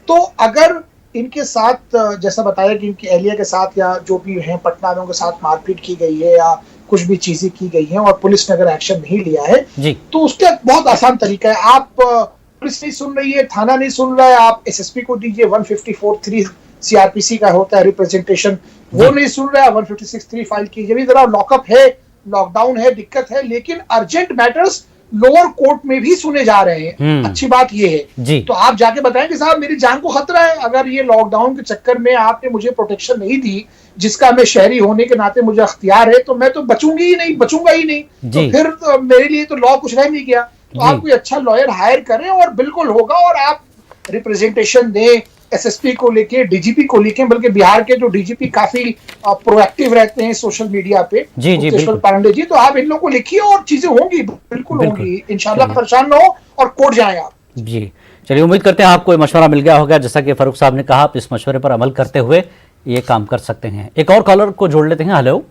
तो अगर इनके साथ जैसा बताया कि इनकी एहलिया के साथ या जो भी हैं पटना में उनके साथ मारपीट की गई है या कुछ भी चीजें की गई हैं और पुलिस ने अगर एक्शन नहीं लिया है तो उसका बहुत आसान तरीका है, आप पुलिस नहीं सुन रही है, थाना नहीं सुन रहा है, आप एसएसपी को दीजिए, 154(3) सीआरपीसी का होता है रिप्रेजेंटेशन, वो नहीं सुन रहा है, 156(3) फाइल कीजिए। जरा लॉकअप है, लॉकडाउन है, दिक्कत है, लेकिन अर्जेंट मैटर्स लोअर कोर्ट में भी सुने जा रहे हैं। अच्छी बात ये है, तो आप जाके बताएं कि साहब मेरी जान को खतरा है, अगर ये लॉकडाउन के चक्कर में आपने मुझे प्रोटेक्शन नहीं दी जिसका मैं शहरी होने के नाते मुझे अख्तियार है, तो मैं तो बचूंगा ही नहीं, तो फिर तो मेरे लिए तो लॉ कुछ रह नहीं गया। तो आप कोई अच्छा लॉयर हायर करें और बिल्कुल होगा, और आप रिप्रेजेंटेशन दें एसएसपी को लेके, डीजीपी को लेके, बल्कि बिहार के जो डीजीपी काफी प्रोएक्टिव रहते हैं सोशल मीडिया पे, मुकेश्वर पांडे जी, तो आप इन लोगों को लिखिए और चीजें होंगी, बिल्कुल होंगी इंशाल्लाह, परेशान ना हो और कोर्ट जाएं आप। जी चलिए, उम्मीद करते हैं आपको मशवरा मिल गया होगा, जैसा कि फारूक साहब ने कहा, आप इस मशवरे पर अमल करते हुए ये काम कर सकते हैं। एक और कॉलर को जोड़ लेते हैं। Hello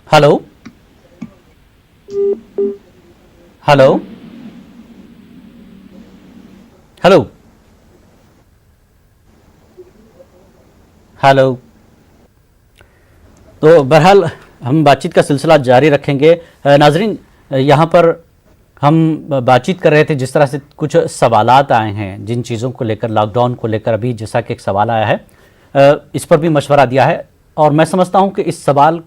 hello hello hello hello. तो बहरहाल हम बातचीत का सिलसिला जारी रखेंगे। नाजरीन, यहाँ पर हम बातचीत कर रहे थे, जिस तरह से कुछ सवालात आए हैं जिन चीज़ों को लेकर, लॉकडाउन को लेकर अभी जैसा कि एक सवाल आया है, इस पर भी मशवरा दिया है, और मैं समझता हूँ कि इस सवाल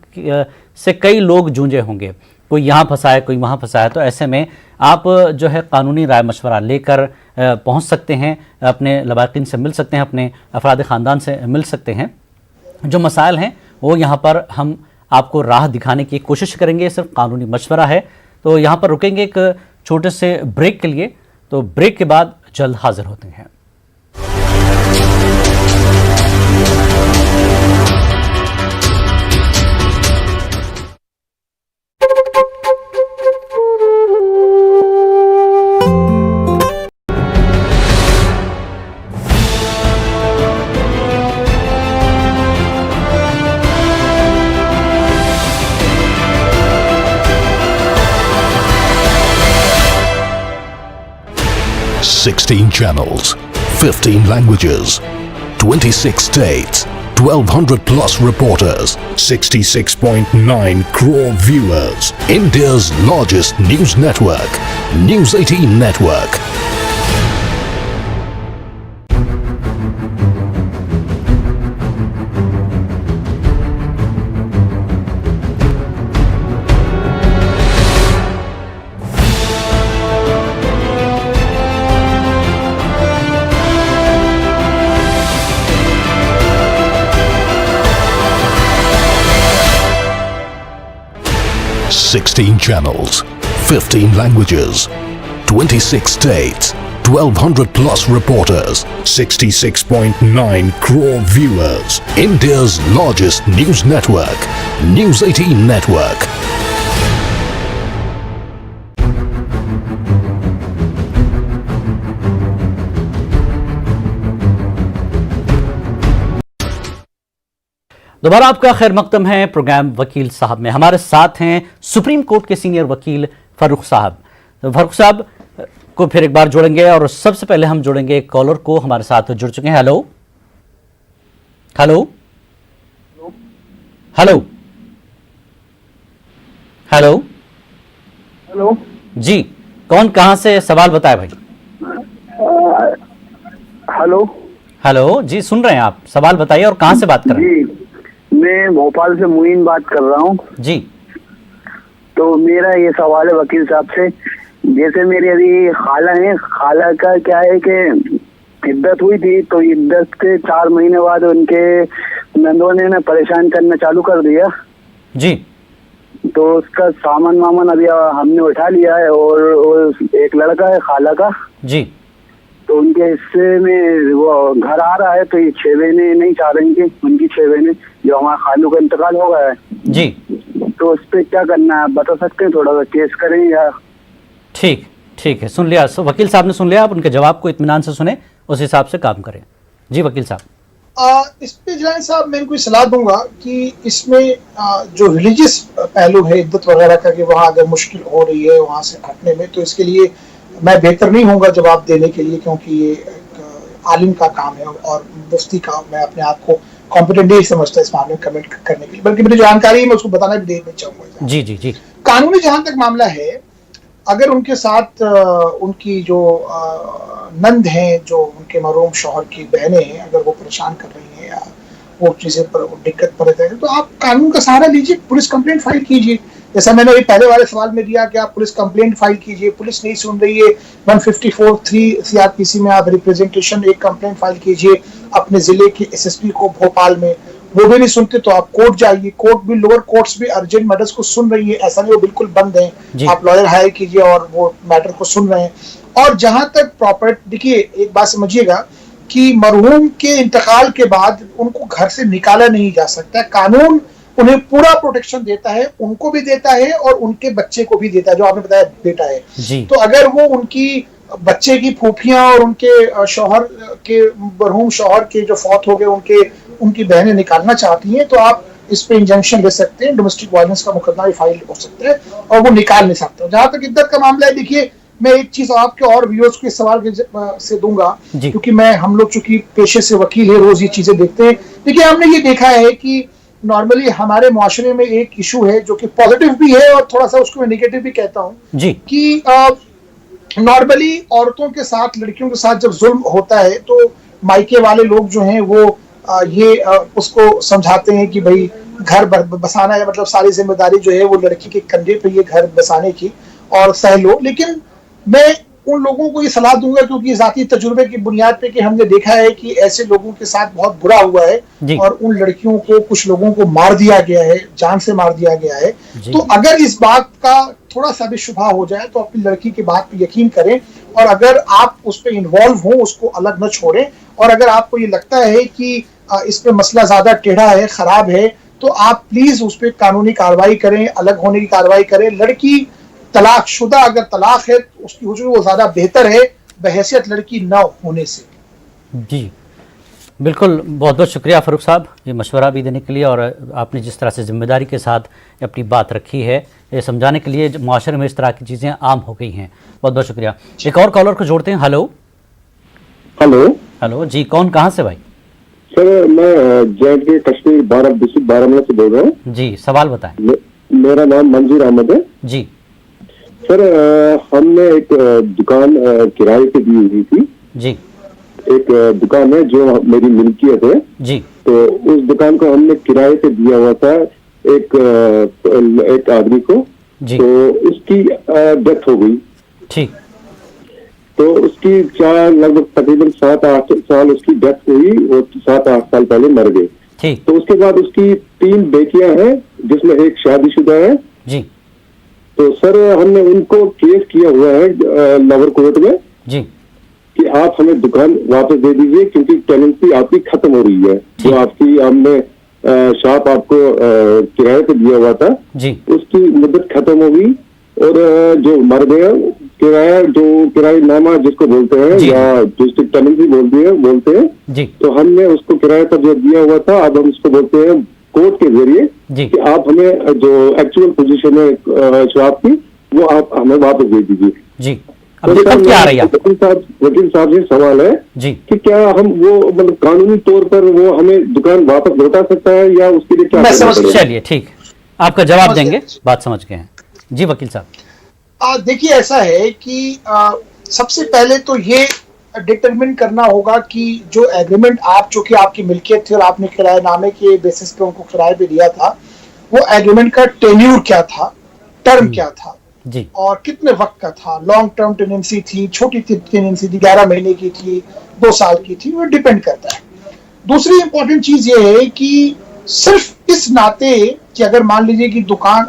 से कई लोग जूझे होंगे, कोई यहाँ फंसा है, कोई वहाँ फंसा है। तो ऐसे में आप जो है कानूनी राय मशवरा लेकर पहुँच सकते हैं, अपने लवाकिन से मिल सकते हैं, अपने अफराद ख़ानदान से मिल सकते हैं। जो मसाइल हैं वो यहाँ पर हम आपको राह दिखाने की कोशिश करेंगे, सिर्फ कानूनी मशवरा है। तो यहाँ पर रुकेंगे एक छोटे से ब्रेक के लिए, तो ब्रेक के बाद जल्द हाजिर होते हैं। $16 channels, 15 languages, 26 states, 1,200 plus reporters, 66.9 crore viewers. India's largest news network, News 18 Network. $16 channels, 15 languages, 26 states, 1,200 plus reporters, 66.9 crore viewers. India's largest news network, News 18 Network. दोबारा आपका खैर मकदम है प्रोग्राम वकील साहब में। हमारे साथ हैं सुप्रीम कोर्ट के सीनियर वकील फारूक साहब। तो फारूक साहब, को फिर एक बार जोड़ेंगे और सबसे पहले हम जोड़ेंगे एक कॉलर को, हमारे साथ जुड़ चुके हैं। Hello hello hello hello hello जी, कौन कहां से, सवाल बताए भाई। हेलो हेलो जी, सुन रहे हैं आप, सवाल बताइए और कहां से बात कर रहे हैं। जी, मैं भोपाल से मुइन बात कर रहा हूँ जी। तो मेरा ये सवाल है वकील साहब से, जैसे मेरी अभी खाला है, खाला का क्या है कि इद्दत हुई थी, तो इद्दत के 4 महीने बाद उनके नंदों ने ना परेशान करना चालू कर दिया जी। तो उसका सामान वामान अभी हमने उठा लिया है और एक लड़का है खाला का जी, तो उनके हिस्से में वो घर आ रहा है, तो ये 6 महीने नहीं चाह रहे कि उनकी 6 महीने जो हमारे खालू का इंतकाल हो गया है जी, तो उस पर क्या करना है आप बता सकते हैं, थोड़ा सा केस करें या। ठीक ठीक है, सुन लिया, वकील साहब ने सुन लिया, आप उनके जवाब को इत्मीनान से सुने, उस हिसाब से काम करें। जी वकील साहब। इस पे जिलानी साहब मैं कोई सलाह दूंगा कि इसमें जो रिलीजियस पहलू है इद्दत वगैरह का, कि वहाँ अगर मुश्किल हो रही है वहाँ से हटने में, तो इसके लिए मैं बेहतर नहीं होऊंगा जवाब देने के लिए, क्योंकि ये आलिम का काम है और मुफ्ती का मैं अपने आप को कॉम्पिटेंट नहीं समझता इस मामले में कमेंट करने के लिए, बल्कि मेरी जानकारी है मैं उसको बताना भी देना चाहूंगा। जी जी जी। कानूनी जहां तक मामला है, अगर उनके साथ उनकी जो नंद हैं, जो उनके मरहूम शौहर की बहनें हैं, अगर वो परेशान कर रही हैं या वो चीजें पर दिक्कत पर रहते हैं, तो आप कानून का सहारा लीजिए, पुलिस कंप्लेंट फाइल कीजिए। जैसा मैंने अभी पहले वाले सवाल में दिया कि आप पुलिस कंप्लेंट फाइल कीजिए, पुलिस नहीं सुन रही है 154(3) CRPC में आप रिप्रेजेंटेशन एक कंप्लेंट फाइल कीजिए अपने जिले के SSP को भोपाल में, वो भी नहीं सुनते तो आप कोर्ट जाइए, कोर्ट भी, लोअर कोर्ट्स भी अर्जेंट मैटर्स को सुन रही है, ऐसा नहीं वो बिल्कुल बंद है, आप लॉयर हायर कीजिए और वो मैटर को सुन रहे हैं। और जहां तक प्रॉपर्टी, देखिए एक बात समझिएगा कि मरहूम के इंतकाल के बाद उनको घर से निकाला नहीं जा सकता, कानून उन्हें पूरा प्रोटेक्शन देता है, उनको भी देता है और उनके बच्चे को भी देता है, जो आपने बताया बेटा है। तो अगर वो उनकी बच्चे की फूफियां और उनके शौहर के, मरहूम शौहर के जो फौत हो गए उनकी बहनें निकालना चाहती हैं, तो आप इस पे इंजंक्शन ले सकते हैं, डोमेस्टिक वायलेंस का मुकदमा भी फाइल हो सकता है और वो निकाल नहीं सकते। जहां तक इद्दत का मामला है, देखिए मैं एक चीज आपके और व्यूअर्स के सवाल से दूंगा, क्योंकि हम लोग चूंकि पेशे से वकील है, रोज ये चीजें देखते हैं। देखिए हमने ये देखा है कि नॉर्मली हमारे मुआशरे में एक इशू है जो कि पॉजिटिव भी है और थोड़ा सा उसको मैं नेगेटिव भी कहता हूँ कि नॉर्मली औरतों के साथ, लड़कियों के साथ जब जुल्म होता है तो मायके वाले लोग जो हैं वो उसको समझाते हैं कि भाई घर बसाना है, मतलब सारी जिम्मेदारी जो है वो लड़की के कंधे पे ये घर बसाने की और सह लो। लेकिन मैं उन लोगों को ये सलाह दूंगा, क्योंकि जाती तजुर्बे की बुनियाद पे कि हमने देखा है कि ऐसे लोगों के साथ बहुत बुरा हुआ है और उन लड़कियों को, कुछ लोगों को मार दिया गया है, जान से मार दिया गया है। तो अगर इस बात का थोड़ा सा भी शुबा हो जाए तो अपनी लड़की की बात पे यकीन करें, और अगर आप उस पर इन्वॉल्व हो उसको अलग न छोड़ें, और अगर आपको ये लगता है कि इस पे मसला ज्यादा टेढ़ा है, खराब है, तो आप प्लीज उस पर कानूनी कार्रवाई करें, अलग होने की कार्रवाई करें। लड़की तलाक शुदा अगर तलाक है तो उसकी हुजूर वो ज्यादा बेहतर है बहैसियत लड़की न होने से। जी बिल्कुल, बहुत बहुत शुक्रिया फारूक साहब ये मशवरा भी देने के लिए, और आपने जिस तरह से जिम्मेदारी के साथ अपनी बात रखी है, ये समझाने के लिए माशरे में इस तरह की चीज़ें आम हो गई हैं। बहुत बहुत शुक्रिया। एक और कॉलर को जोड़ते हैं। हेलो हेलो हेलो जी, कौन कहाँ से भाई? सर मैं J&K कश्मीर डिस्ट्रिक्ट बारामूला से बोल रहा हूँ। जी सवाल बताएं। मेरा नाम मंजूर अहमद है जी। सर हमने एक दुकान किराए पे दी हुई थी जी। एक दुकान है जो मेरी मिल्कियत है जी। तो उस दुकान को हमने किराए पे दिया हुआ था एक आदमी को जी। तो उसकी डेथ हो गई। ठीक। तो उसकी लगभग तकरीबन 7-8 साल उसकी डेथ हुई, वो 7-8 साल पहले मर गए। ठीक। तो उसके बाद उसकी 3 बेटियां हैं जिसमें एक शादीशुदा है जी। तो सर हमने उनको केस किया हुआ है लोअर कोर्ट में जी कि आप हमें दुकान वापस दे दीजिए, क्योंकि टेनेंसी आपकी खत्म हो रही है। जो आपकी हमने शॉप आपको किराए पे दिया हुआ था जी, उसकी मुद्दत खत्म हो गई और जो मर गया किराएनामा जिसको बोलते हैं या डिस्ट्रिक्ट टेनेंसी बोलते हैं जी। तो हमने उसको किराए पर जो दिया हुआ था अब हम उसको बोलते हैं कोर्ट के जरिए कि आप हमें जो एक्चुअल पोजीशन है शॉप की वो आप हमें वापस दे दीजिए। जी अब क्या आ रही है? वकील साहब से सवाल है जी कि क्या हम वो मतलब कानूनी तौर पर वो हमें दुकान वापस लौटा सकता है या उसके लिए क्या? चलिए ठीक, आपका जवाब देंगे, बात समझ गए हैं जी वकील साहब। देखिए ऐसा है कि सबसे पहले तो ये डिटरमिन करना होगा कि जो एग्रीमेंट आप जो कि आपकी मिल्कियत थी और आपने किराएनामे के बेसिस पे उनको किराए पे दिया था, वो एग्रीमेंट का टेन्यूर क्या था, टर्म क्या था जी, और कितने वक्त का था। लॉन्ग टर्म टेनेंसी थी, छोटी टेनेंसी थी, 11 महीने की थी, 2 साल की थी, वो डिपेंड करता है। दूसरी इंपॉर्टेंट चीज ये है कि सिर्फ इस नाते कि अगर मान लीजिए कि दुकान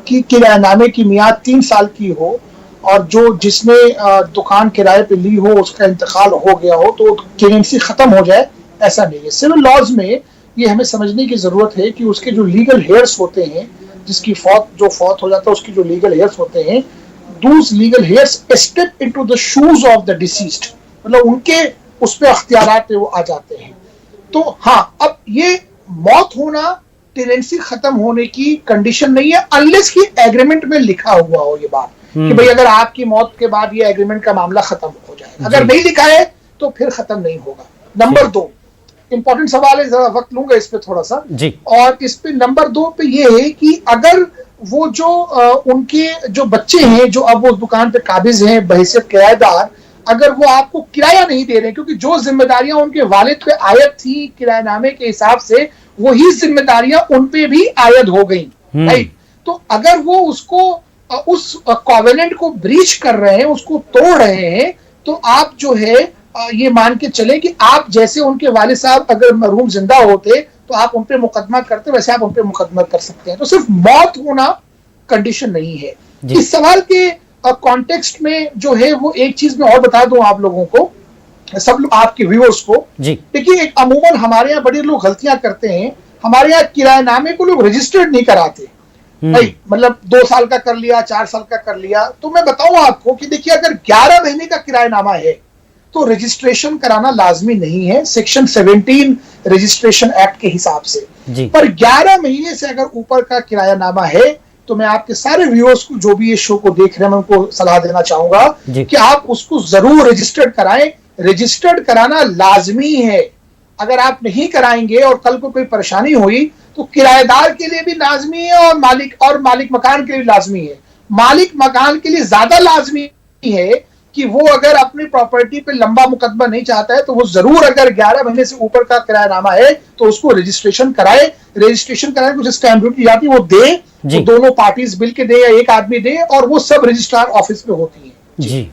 की किराएनामे की मियाद 3 साल की हो और जो जिसने दुकान किराए पे ली हो उसका इंतकाल हो गया हो तो टेनेंसी खत्म हो जाए, ऐसा नहीं है। सिविल लॉज में ये हमें समझने की जरूरत है कि उसके जो लीगल हेयर्स होते हैं, जिसकी जो फौत हो जाता है उसकी जो लीगल हेयर्स होते हैं, दूस legal hairs step into the shoes of the deceased, मतलब उनके उस पे अख्तियारात वो आ जाते हैं। तो हाँ, अब ये मौत होना टेनेंसी खत्म होने की कंडीशन नहीं है अनलेस कि एग्रीमेंट में लिखा हुआ हो ये बात कि भाई अगर आपकी मौत के बाद ये एग्रीमेंट का मामला खत्म हो जाए। अगर नहीं लिखा है तो फिर खत्म नहीं होगा। नंबर 2 इंपॉर्टेंट सवाल है, जरा वक्त लूंगा इस पे थोड़ा सा जी। और इस पे नंबर 2 पे ये है कि अगर वो जो उनके जो बच्चे हैं जो अब वो दुकान पे काबिज हैं बहैसियत किराएदार, अगर वो आपको किराया नहीं दे रहे, क्योंकि जो जिम्मेदारियां उनके वालिद पे आयद थी किराएनामे के हिसाब से, वही जिम्मेदारियां उन पे भी आयद हो गई, राइट। तो अगर वो उसको उस कॉवेनेंट को ब्रीच कर रहे हैं, उसको तोड़ रहे हैं, तो आप जो है ये मान के चले कि आप जैसे उनके वालिद साहब अगर मरहूम जिंदा होते तो आप उन पे मुकदमा करते, वैसे आप उन पे मुकदमा कर सकते हैं। तो सिर्फ मौत होना कंडीशन नहीं है। इस सवाल के कॉन्टेक्स्ट में जो है वो एक चीज मैं और बता दूं आप लोगों को, सब लोग आपके व्यूअर्स को। देखिए एक अमूमन हमारे यहाँ बड़े लोग गलतियां करते हैं, हमारे यहाँ किराएनामे को लोग रजिस्टर्ड नहीं कराते, भाई मतलब 2 साल का कर लिया, 4 साल का कर लिया। तो मैं बताऊं आपको कि देखिए अगर 11 महीने का किराएनामा है तो रजिस्ट्रेशन कराना लाजमी नहीं है, सेक्शन 17 रजिस्ट्रेशन एक्ट के हिसाब से। पर 11 महीने से अगर ऊपर का किरायानामा है तो मैं आपके सारे व्यूअर्स को जो भी ये शो को देख रहे हैं मैं उनको सलाह देना चाहूंगा कि आप उसको जरूर रजिस्टर्ड कराएं। रजिस्टर्ड कराना लाजमी है। अगर आप नहीं कराएंगे और कल को कोई परेशानी हुई तो किराएदार के लिए भी लाजमी है और मालिक मकान के लिए लाजमी है। मालिक मकान के लिए ज्यादा लाजमी है कि वो अगर अपनी प्रॉपर्टी पे लंबा मुकदमा नहीं चाहता है तो वो जरूर अगर 11 महीने से ऊपर का किरायानामा है तो उसको रजिस्ट्रेशन कराए। रजिस्ट्रेशन कराए, कुछ स्टैंप ड्यूटी जाती है वो दे, तो दोनों पार्टीज मिल के दे या एक आदमी दे, और वो सब रजिस्ट्रार ऑफिस में होती है। जी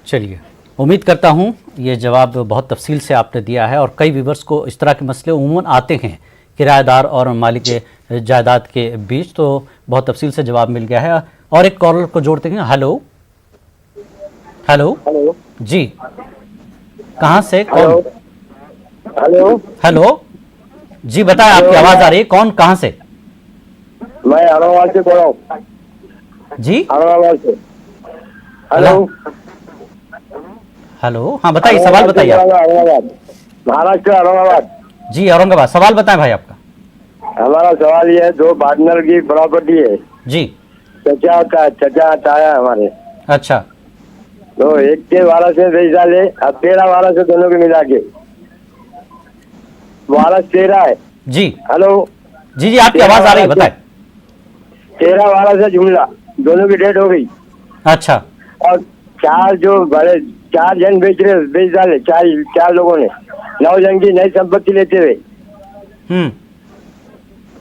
चलिए, उम्मीद करता हूं ये जवाब बहुत तफसील से आपने दिया है और कई व्यूअर्स को इस तरह के मसले उमूमन आते हैं किराएदार और मालिक जायदाद के बीच, तो बहुत तफसील से जवाब मिल गया है। और एक कॉलर को जोड़ते हैं। हेलो हेलो हेलो जी, कहाँ से कौन? हेलो हेलो जी, बताएं, आपकी आवाज आ रही है, कौन कहाँ से? मैं औरंगाबाद से बोल रहा हूँ जी, औरंगाबाद से। हेलो हेलो, हाँ बताइए, सवाल बताइए। औरंगाबाद, महाराष्ट्र, औरंगाबाद जी, औरंगाबाद। सवाल बताएं भाई आपका। हमारा सवाल ये है, 2 पार्टनर की प्रॉपर्टी है जी। चचा ताया हमारे। अच्छा, तो एक के 12 से 20 साल है, अब 13-12 से दोनों के मिला के 12-13 है जी। हेलो जी जी, आपकी आवाज आ रही है, बताएं। 13-12 से जुमला दोनों की डेट हो गई। अच्छा, और 4 जो बड़े 4 जन बेच डाले, 4 लोगों ने 9 जन की नई संपत्ति लेते हुए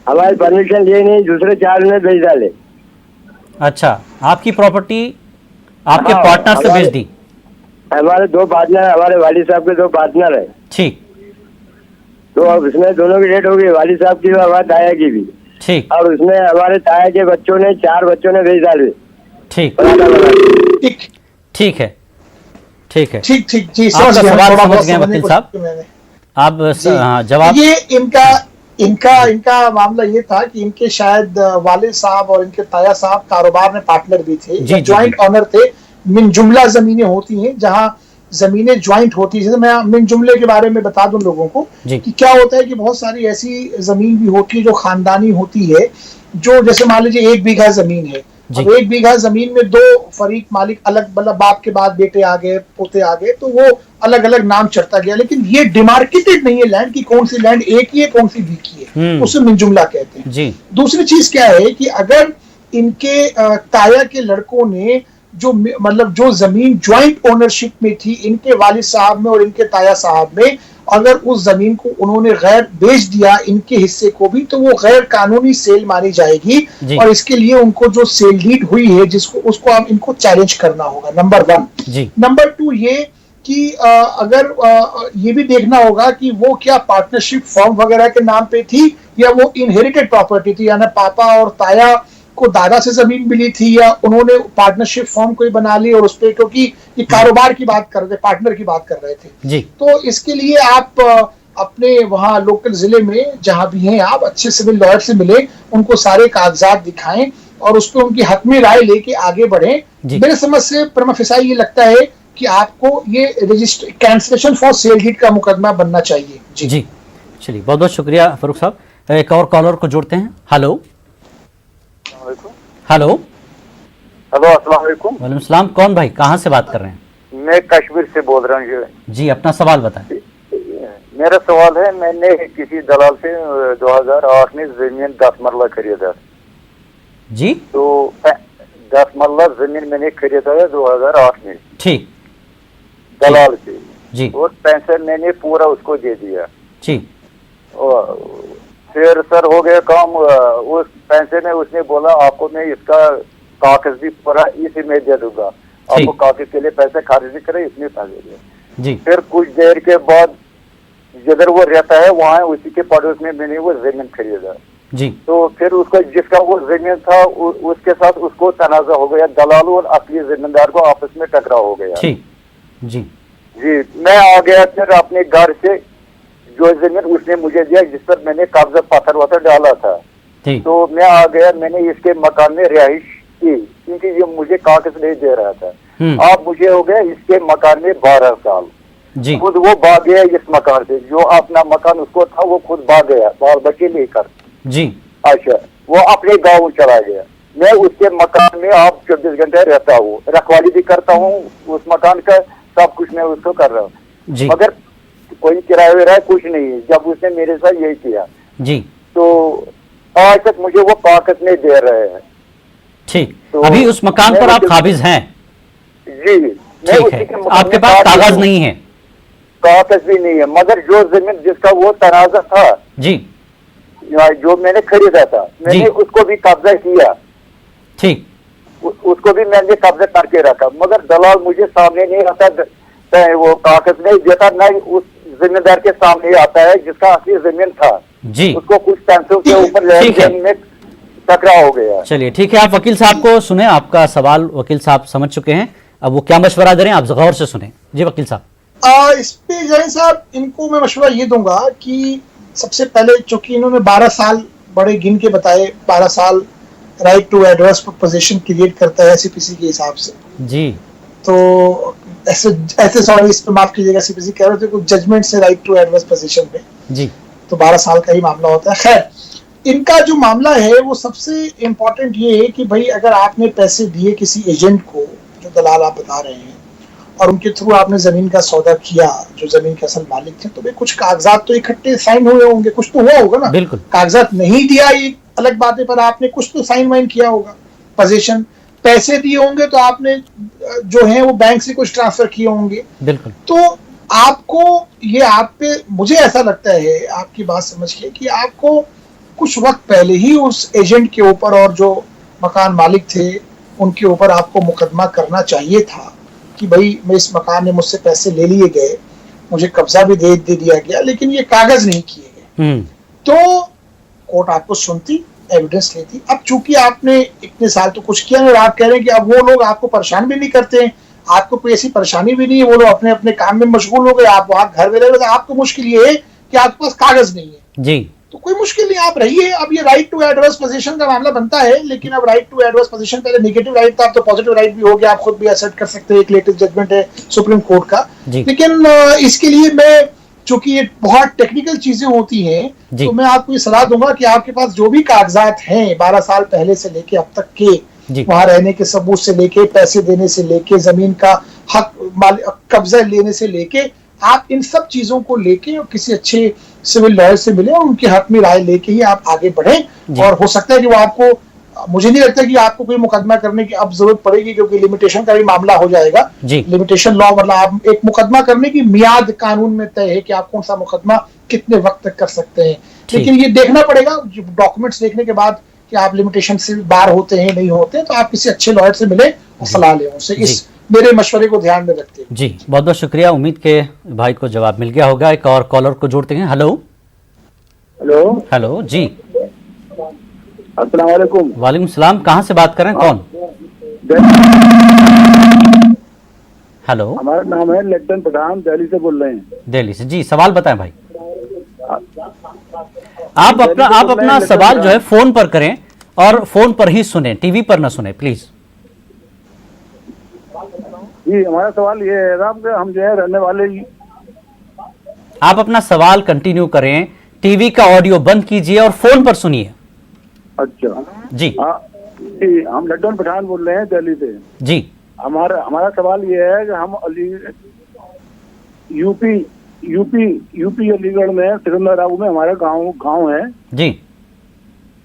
हमारी परमिशन लिए नहीं, दूसरे 4 ने बेच डाले। अच्छा, आपकी प्रॉपर्टी आपके पार्टनर से बेच दी? हमारे 2 पार्टनर, हमारे वालिद साहब के 2 पार्टनर है। ठीक। तो अब उसमें दोनों की डेट हो गई, वालिद साहब की भी हमारे ताया की भी। ठीक। और उसमें हमारे ताया के बच्चों ने 4 बच्चों ने बेच डाले। ठीक ठीक ठीक है, ठीक है, ठीक ठीक जी, आपका सवाल समझ गए वकील साहब। आप जवाब, ये इनका मामला ये था कि इनके शायद वालिद साहब और इनके ताया साहब कारोबार में पार्टनर भी थे, ज्वाइंट ऑनर थे। मिन जुमला जमीनें होती हैं जहां जमीनें ज्वाइंट होती है। मैं मिन जुमले के बारे में बता दूं लोगों को कि क्या होता है कि बहुत सारी ऐसी जमीन भी होती है जो खानदानी होती है, जो जैसे मान लीजिए 1 बीघा जमीन है अब 1 बीघा जमीन में 2 फरीक मालिक अलग, मतलब बाप के बाद बेटे आ गए, पोते आ गए, तो वो अलग अलग नाम चढ़ता गया। लेकिन ये डिमार्केटेड नहीं है लैंड की कौन सी लैंड एक ही है कौन सी बी की है, उसे मिनजुमला कहते हैं जी। दूसरी चीज क्या है कि अगर इनके ताया के लड़कों ने जो मतलब जो जमीन ज्वाइंट ओनरशिप में थी इनके वालिद साहब में और इनके ताया साहब में, अगर उस जमीन को उन्होंने गैर बेच दिया इनके हिस्से को भी, तो वो गैर कानूनी सेल मानी जाएगी और इसके लिए उनको जो सेल डीड हुई है जिसको उसको आप इनको चैलेंज करना होगा, नंबर 1। नंबर 2 ये कि अगर ये भी देखना होगा कि वो क्या पार्टनरशिप फॉर्म वगैरह के नाम पे थी या वो इनहेरिटेड प्रॉपर्टी थी, यानी पापा और ताया को दादा से जमीन मिली थी, या उन्होंने पार्टनरशिप फॉर्म कोई बना ली और उस पर, क्योंकि ये कारोबार की बात कर रहे थे, पार्टनर की बात कर रहे थे जी। तो इसके लिए आप अपने वहां लोकल जिले में जहां भी हैं आप अच्छे सिविल लॉयर से मिले, उनको सारे कागजात दिखाएं और उस पर उनकी हतमी राय लेके आगे बढ़े। मेरे समझ से प्रमा फेसाई ये लगता है कि आपको ये register cancellation for sale deed का मुकदमा बनना चाहिए जी। जी चलिए, बहुत बहुत शुक्रिया फारूक साहब। एक और कॉलर को जोड़ते हैं। हेलो हेलो हेलो, अस्सलाम वालेकुम। वालेकुम सलाम। कौन भाई, कहाँ से बात कर रहे हैं? मैं कश्मीर से बोल रहा हूँ जी। अपना सवाल बताएं। मेरा सवाल है, मैंने किसी दलाल से 2008 में जमीन 10 मरला खरीदा जी। तो 10 मरला जमीन मैंने खरीदा है 2008 में, ठीक, दलाल से जी। और पैसा मैंने पूरा उसको दे दिया जी। फिर सर हो गया काम, उस पैसे में उसने बोला आपको मैं इसका कागज भी पूरा इसी में दे दूंगा, आपको कागज के लिए पैसे खारिज नहीं करे, इसमें पैसे दिए जी। फिर कुछ देर के बाद जिधर वो रहता है वहाँ उसी के पड़ोस में मैंने वो जमीन खरीदा जी। तो फिर उसको जिसका वो जमीन था उसके साथ उसको तनाजा हो गया, दलाल और असली जमींदार को आपस में टकराव हो गया जी जी। मैं आ गया फिर अपने घर से, जो जमीन उसने मुझे दिया जिस पर मैंने कागज पत्थर वत्थर डाला था, तो मैं आ गया, मैंने इसके मकान में रिहाइश की क्योंकि ये मुझे कागज नहीं दे रहा था। अब मुझे हो गया इसके मकान में 12 साल जी। खुद वो भाग गया इस मकान से, जो अपना मकान उसको था वो खुद भाग गया बाल बच्चे लेकर जी। अच्छा, वो अपने गाँव चला गया, मैं उसके मकान में आप 24 घंटे रहता हूँ, रखवाली भी करता हूँ उस मकान का, सब कुछ मैं उसको कर रहा हूँ, मगर कोई किराया विराया कुछ नहीं है। जब उसने मेरे साथ यही किया जी, तो आज तक मुझे वो कागज नहीं दे रहे हैं। ठीक, तो अभी उस मकान पर आप काबिज हैं जी? ठीक है, आपके पास कागज नहीं है? कागज भी नहीं है, मगर जो जमीन जिसका वो तनाजा था जी, जो मैंने खरीदा था, मैंने उसको भी कब्जा किया, ठीक, उसको भी मैंने कब्जा करके रखा, मगर दलाल मुझे सामने नहीं आता, वो कागज नहीं देता, नहीं उस जिम्मेदार के सामने आता है जिसका असली जमीन था जी, उसको कुछ पैसों के ऊपर में टकराव हो गया। चलिए ठीक है, आप वकील साहब को सुने, आपका सवाल वकील साहब समझ चुके हैं, अब वो क्या मशवरा दे रहे हैं आप गौर से सुने जी। वकील साहब, इस पे जैन साहब इनको मैं मशवरा ये दूंगा कि सबसे पहले चूंकि इन्होंने 12 साल बड़े गिन के बताए, 12 साल right to adverse position create करता है सीपीसी के हिसाब से जी। तो ऐसे सॉरी, इस पे माफ कीजिएगा, सीपीसी कह रहे थे कुछ जजमेंट से राइट टू एडवर्स पोजीशन में जी, तो 12 साल का ही मामला होता है। खैर, इनका जो मामला है वो सबसे इम्पोर्टेंट ये है कि भाई अगर आपने पैसे दिए किसी एजेंट को, जो दलाल आप बता रहे हैं, और उनके थ्रू आपने जमीन का सौदा किया, जो जमीन के असल मालिक थे, तो भाई कुछ कागजात तो इकट्ठे साइन हुए होंगे, कुछ तो हुआ होगा ना। बिल्कुल, कागजात नहीं दिया ये अलग बात है, पर आपने कुछ तो साइन वाइन किया होगा, पोजीशन, पैसे दिए होंगे तो आपने जो है वो बैंक से कुछ ट्रांसफर किए होंगे। बिल्कुल, तो आपको ये आप पे, मुझे ऐसा लगता है आपकी बात समझ के कि आपको कुछ वक्त पहले ही उस एजेंट के ऊपर और जो मकान मालिक थे उनके ऊपर आपको मुकदमा करना चाहिए था कि भाई मैं इस मकान में मुझसे पैसे ले लिए गए, मुझे कब्जा भी दे दिया गया, लेकिन ये कागज नहीं किए गए। तो कोर्ट आपको सुनती, एविडेंस लेती। अब चूंकि आपने इतने साल तो कुछ किया और आप कह रहे हैं कि अब वो लोग आपको परेशान भी नहीं करते हैं, आपको कोई ऐसी परेशानी भी नहीं है, वो लोग अपने अपने काम में मशगूल हो गए, आप वहां घर में रह रहे, आपको मुश्किल ये है कि आपके पास कागज नहीं है जी, तो कोई मुश्किल नहीं, आप रहिए। अब ये राइट टू एडवर्स पोजीशन का मामला बनता है, लेकिन अब राइट टू एडवर्स पोजीशन पहले नेगेटिव राइट था, अब तो पॉजिटिव राइट भी हो गया, आप खुद भी असर्ट कर सकते हैं, एक लेटेस्ट जजमेंट है सुप्रीम कोर्ट का। लेकिन इसके लिए मैं, चूंकि ये बहुत टेक्निकल चीजें होती हैं, तो मैं आपको ये सलाह दूंगा कि आपके पास जो भी कागजात हैं 12 साल पहले से लेके अब तक के, वहां रहने के सबूत से लेके, पैसे देने से लेके, जमीन का हक कब्जा लेने से लेके, आप इन सब चीजों को लेके और किसी अच्छे सिविल लॉयर से मिले और उनके हक में राय लेके ही आप आगे बढ़े। और हो सकता है कि वो आपको, मुझे नहीं लगता कि आपको कोई मुकदमा करने की अब जरूरत पड़ेगी, क्योंकि लिमिटेशन का भी मामला हो जाएगा। लिमिटेशन लॉ मतलब आप एक मुकदमा करने की मियाद कानून में तय है कि आप कौन सा मुकदमा कितने वक्त तक कर सकते हैं। लेकिन ये देखना पड़ेगा डॉक्यूमेंट्स देखने के बाद कि आप लिमिटेशन से बाहर होते हैं नहीं होते, तो आप किसी अच्छे लॉयर से मिले और सलाह लें उनसे। इस मेरे मशवरे को ध्यान में रखते हैं। जी बहुत बहुत शुक्रिया। उम्मीद के भाई को जवाब मिल गया होगा। एक और कॉलर को जोड़ते हैं। हेलो हेलो जी, अस्सलाम वालेकुम। वालेकुम सलाम। कहाँ से बात कर रहे हैं, कौन? हेलो, हमारा नाम है लड्डन पठान, दिल्ली से बोल रहे हैं। दिल्ली से जी, सवाल बताएं भाई। आप अपना सवाल जो है फोन पर करें और फोन पर ही सुने, टीवी पर ना सुने प्लीज। जी हमारा सवाल ये है साहब कि हम जो है रहने वाले, आप अपना सवाल कंटिन्यू करें, टीवी का ऑडियो बंद कीजिए और फोन पर सुनिए। अच्छा जी जी, हम लड्डन पठान बोल रहे हैं दिल्ली से जी। हमारा सवाल ये है कि हम यूपी अलीगढ़ में सिकंदराबाद में हमारा गांव है जी।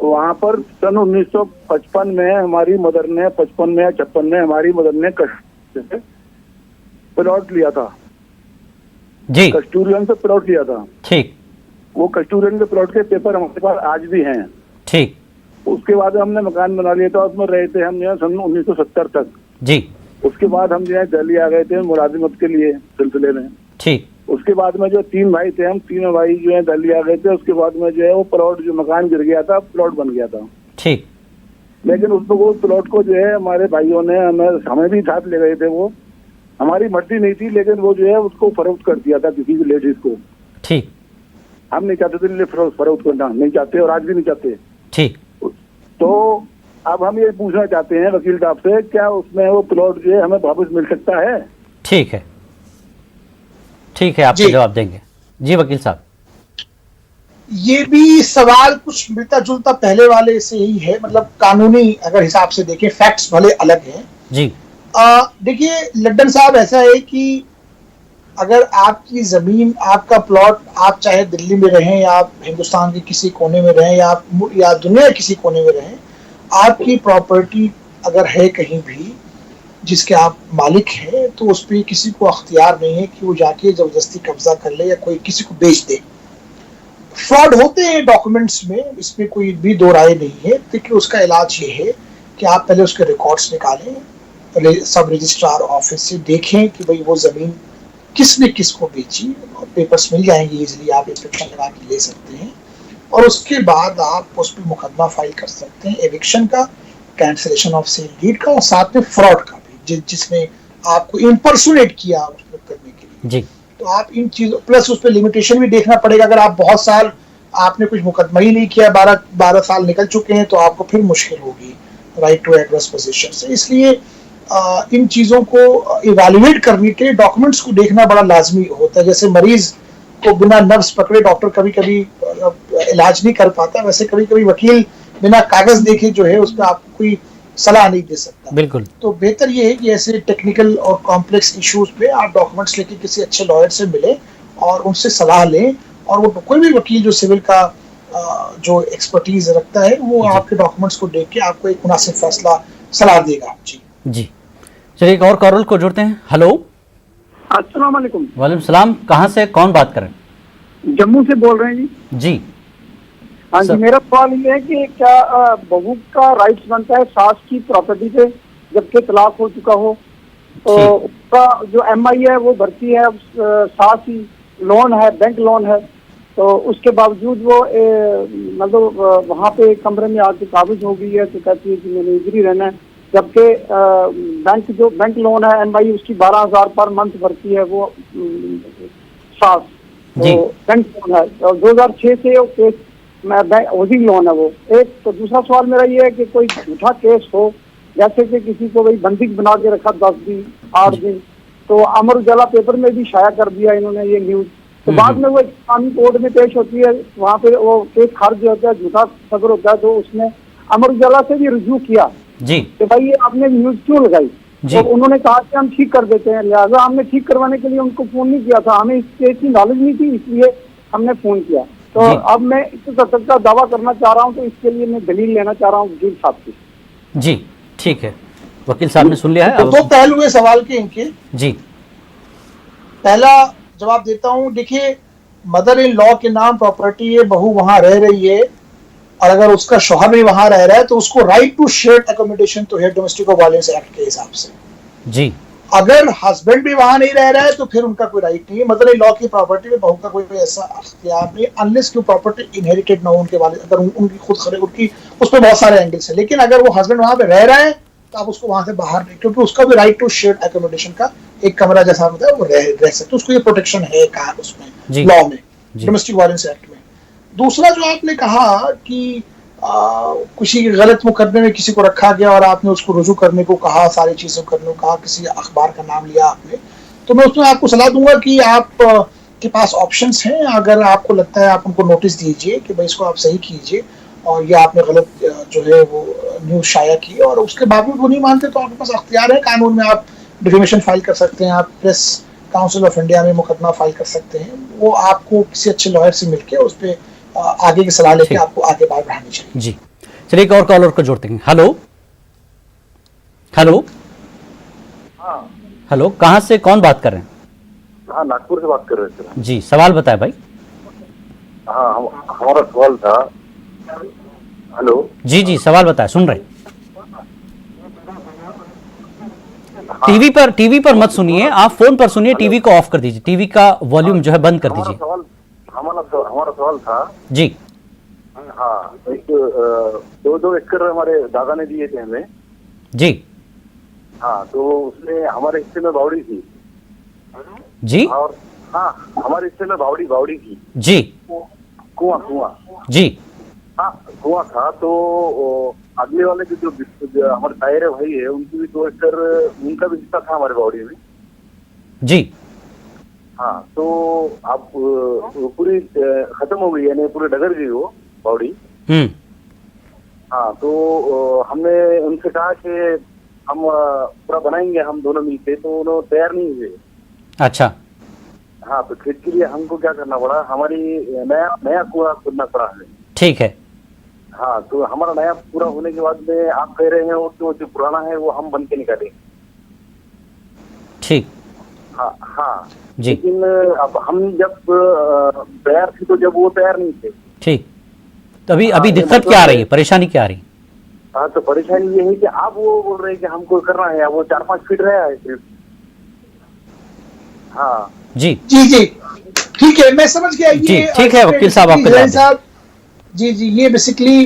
वहाँ पर सन 1955 में हमारी मदर ने 55 में 56 में हमारी मदर ने प्लॉट लिया था जी, कस्टूरियन से प्लॉट लिया था। ठीक। वो कस्टूरियन के प्लॉट के पेपर हमारे पास आज भी हैं। ठीक। उसके बाद हमने मकान बना लिया था, उसमें रहे थे हम जो है सन 1970 तक जी। उसके बाद हम जो है दिल्ली आ गए थे मुलाजिमत के लिए सिलसिले में। ठीक। उसके बाद में जो 3 भाई थे, हम तीनों भाई जो है दिल्ली आ गए थे। उसके बाद में जो है वो प्लॉट, जो मकान गिर गया था, प्लॉट बन गया था। ठीक। लेकिन उसको, वो प्लॉट को जो है हमारे भाइयों ने हमें भी साथ ले गए थे। वो हमारी मर्जी नहीं थी, लेकिन वो जो है उसको फरोख्त कर दिया था किसी लेडीज को। ठीक। हम नहीं चाहते थे फरोख्त करना, नहीं चाहते और आज भी नहीं चाहते। ठीक। तो अब हम ये पूछना चाहते हैं वकील साहब से, क्या उसमें वो प्लॉट जो है हमें वापस मिल सकता है? ठीक है, ठीक है, आपको जवाब देंगे। जी वकील साहब, ये भी सवाल कुछ मिलता जुलता पहले वाले से ही है। मतलब कानूनी अगर हिसाब से देखें, फैक्ट्स भले अलग हैं जी। देखिए लड्डन साहब, ऐसा है कि अगर आपकी जमीन, आपका प्लॉट, आप चाहे दिल्ली में रहें या आप हिंदुस्तान के किसी कोने में रहें या दुनिया के किसी कोने में रहें, आपकी प्रॉपर्टी अगर है कहीं भी जिसके आप मालिक हैं, तो उस पर किसी को अख्तियार नहीं है कि वो जाके जबरदस्ती कब्जा कर ले या कोई किसी को बेच दे। फ्रॉड होते हैं डॉक्यूमेंट्स में, इसमें कोई भी दो राय नहीं है। देखिए उसका इलाज ये है कि आप पहले उसके रिकॉर्ड्स निकालें, पहले सब रजिस्ट्रार ऑफिस से देखें कि भाई वो जमीन किसने किसको बेची, और पेपर्स मिल जाएंगे इजीली, आप इंस्पेक्शन लगा के ले सकते हैं। और उसके बाद आप उस पर मुकदमा फाइल कर सकते हैं, एविक्शन का, कैंसिलेशन ऑफ सेल डीड का, और साथ में फ्रॉड का भी, जिसने आपको इम्पर्सोनेट किया उसको करने के लिए जी। तो आप इन चीजों, प्लस उस पर लिमिटेशन भी देखना पड़ेगा। अगर आप बहुत साल आपने कुछ मुकदमा ही नहीं किया, 12 साल निकल चुके हैं, तो आपको फिर मुश्किल होगी राइट टू एड्रेस पोजीशन से। इसलिए इन चीज़ों को इवैल्यूएट करने के लिए डॉक्यूमेंट्स को देखना बड़ा लाजमी होता है। जैसे मरीज को बिना नर्व्स पकड़े डॉक्टर कभी कभी इलाज नहीं कर पाता, वैसे कभी कभी वकील बिना कागज देखे जो है उस पर आपको कोई सलाह नहीं दे सकता। बिल्कुल। तो बेहतर ये है कि ऐसे टेक्निकल और कॉम्प्लेक्स इश्यूज पे आप डॉक्यूमेंट्स लेके किसी अच्छे लॉयर से मिलें और उनसे सलाह लें, और वो कोई भी वकील जो सिविल का जो एक्सपर्टीज रखता है वो आपके डॉक्यूमेंट्स को देख के आपको एक मुनासिब फैसला सलाह देगा। जी जी, चलिए एक और कॉल को जोड़ते हैं। हेलो, अस्सलाम वालेकुम। वालेकुम सलाम। कहाँ से कौन बात कर रहे हैं? जम्मू से बोल रहे हैं जी। जी हाँ जी, मेरा सवाल ये है कि क्या बहू का राइट्स बनता है सास की प्रॉपर्टी पे जबकि तलाक हो चुका हो, तो उसका जो MI है वो भरती है, सास ही लोन है, बैंक लोन है, तो उसके बावजूद वो मतलब वहाँ पे कमरे में आके काबिज हो गई है, तो कहती है कि मैंने इधर ही रहना है, जबकि बैंक लोन है MI उसकी 12,000 पर मंथ भरती है वो सास, तो बैंक लोन है, और 2006 से वो केस हाउसिंग लोन है वो एक। तो दूसरा सवाल मेरा ये है कि कोई झूठा केस हो, जैसे कि किसी को भाई बंदी बना के रखा 10 दिन 8 दिन, तो अमर उजाला पेपर में भी शाया कर दिया इन्होंने ये न्यूज, तो बाद में वो इस्लामी कोर्ट में पेश होती है, वहाँ पे वो केस खारिज होता है, झूठा सदर होता है, तो उसने अमर उजाला से भी रुजू किया जी कि भाई ये आपने न्यूज क्यों लगाई। तो उन्होंने कहा कि हम ठीक कर देते हैं, लिहाजा हमने ठीक करवाने के लिए उनको फोन नहीं किया था, हमें इस केस की नॉलेज नहीं थी, इसलिए हमने फोन किया। तो अब मैं इस सतर्क का दावा करना चाह रहा हूँ, तो इसके लिए मैं दलील लेना चाह रहा हूँ वकील साहब की। जी ठीक है, वकील साहब ने सुन लिया है। तो दो पहलू है सवाल के इनके। जी, पहला जवाब देता हूं। देखिए, मदर इन लॉ के नाम प्रॉपर्टी है, बहू वहां रह रही है, और अगर उसका शौहर भी वहां रह रहा है तो उसको राइट टू शेयर्ड एकोमोडेशन तो है डोमेस्टिक वायलेंस एक्ट के हिसाब से। जी, अगर हस्बैंड भी वहां नहीं रह रहा है तो फिर उनका कोई राइट नहीं है। मदर इन लॉ की प्रॉपर्टी में बहू का कोई ऐसा अख्तियार नहीं, अनलेस की प्रॉपर्टी इनहेरिटेड ना हो उनके वाले, अगर उनकी खुद खरीद उनकी, उसमें बहुत सारे एंगल्स है। लेकिन अगर वो हस्बैंड वहां पे रह रहा है तो आप उसको वहां से बाहर नहीं, क्योंकि उसका भी राइट टू शेयर्ड एकोमोडेशन का एक कमरा जैसा होता है वो रह सकते, उसको ये प्रोटेक्शन है कहा उसमें लॉ में, डोमेस्टिक वायलेंस एक्ट में। दूसरा जो आपने कहा कि किसी गलत मुकदमे में किसी को रखा गया और आपने उसको रुजू करने को कहा, सारी चीजें करने को कहा, किसी अखबार का नाम लिया आपने, तो मैं उसमें आपको सलाह दूंगा कि आप के पास ऑप्शंस हैं। अगर आपको लगता है आप उनको नोटिस दीजिए कि भाई इसको आप सही कीजिए और ये आपने गलत जो है वो न्यूज शाया की, और उसके बावजूद वो नहीं मानते तो आपके पास अख्तियार है कानून में, आप डिफेमेशन फाइल कर सकते हैं, आप प्रेस काउंसिल ऑफ इंडिया में मुकदमा फाइल कर सकते हैं। वो आपको किसी अच्छे लॉयर से मिलकर उस पर आगे की सलाह लेके आपको आगे बात बढ़ानी चाहिए। जी चलिए, एक और कॉलर को जोड़ते हैं। हेलो हेलो हेलो, कहाँ से कौन बात कर रहे हैं? हाँ, नागपुर से बात कर रहे थे। जी, सवाल बताए भाई। हाँ, हमारा सवाल था। हेलो जी जी, सवाल बताए, सुन रहे। टीवी पर मत सुनिए, आप फोन पर सुनिए, टीवी को ऑफ कर दीजिए, टीवी का वॉल्यूम जो है बंद कर दीजिए। हमारा सवाल था जी। हाँ, एक 2 एकड़ हमारे दादा ने दिए थे हमें। जी। हाँ, तो उसमें हमारे हिस्से में बावड़ी थी। जी। और हाँ, हमारे हिस्से में बावड़ी थी। जी। कुआं। जी। हाँ, कुआं था। तो अगले वाले जो हमारे तायर भाई है, उनकी भी 2 एकड़ उनका भी हिस्सा था हमारे बावड़ी में। जी। हाँ, तो अब पूरी खत्म हो गई, यानी पूरी डगर गई वो बावड़ी। हाँ, तो हमने उनसे कहा कि हम पूरा बनाएंगे हम दोनों मिलके, तो उन्होंने तैयार नहीं हुए। अच्छा। हाँ, तो खेत के लिए हमको क्या करना पड़ा, हमारी नया कुआं खोदना पड़ा है। ठीक है। हाँ, तो हमारा नया पूरा होने के बाद में आप कह रहे हैं वो जो पुराना है वो हम बन के निकालेंगे। ठीक। हाँ जी। लेकिन अब हम जब तैयार थे तो जब वो तैयार नहीं थे। ठीक, तो अभी दिक्कत क्या आ रही है, परेशानी क्या आ रही है? हाँ, तो परेशानी ये है कि आप वो बोल रहे हैं कि हमको करना है, वो 4-5 फीट रहा है सिर्फ। हाँ जी जी, ठीक है, मैं समझ गया। ये ठीक है वकील साहब, आपका जी, ये बेसिकली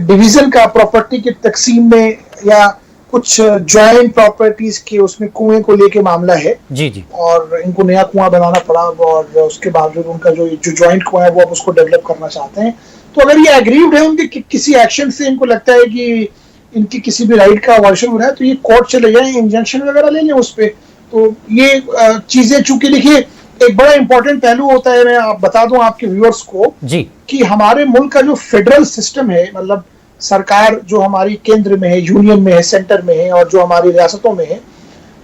डिवीजन का प्रॉपर्टी की तकसीम में या कुछ जॉइंट प्रॉपर्टीज के उसमें कुएं को लेके मामला है। जी। और इनको नया कुआं बनाना पड़ा, और उसके बावजूद उनका जो जॉइंट कुआं है वो अब उसको डेवलप करना चाहते हैं। तो अगर ये एग्रीव्ड है उनके किसी एक्शन से, इनको लगता है कि इनकी किसी भी राइट का वायलेशन हो रहा है, तो ये कोर्ट चले जाए, इंजंक्शन वगैरह ले लें उस पर। तो ये चीजें, चूंकि देखिए एक बड़ा इंपॉर्टेंट पहलू होता है, मैं आप बता दूं आपके व्यूअर्स को जी, कि हमारे मुल्क का जो फेडरल सिस्टम है, मतलब सरकार जो हमारी केंद्र में है, यूनियन में है, सेंटर में है, और जो हमारी रियासतों में है,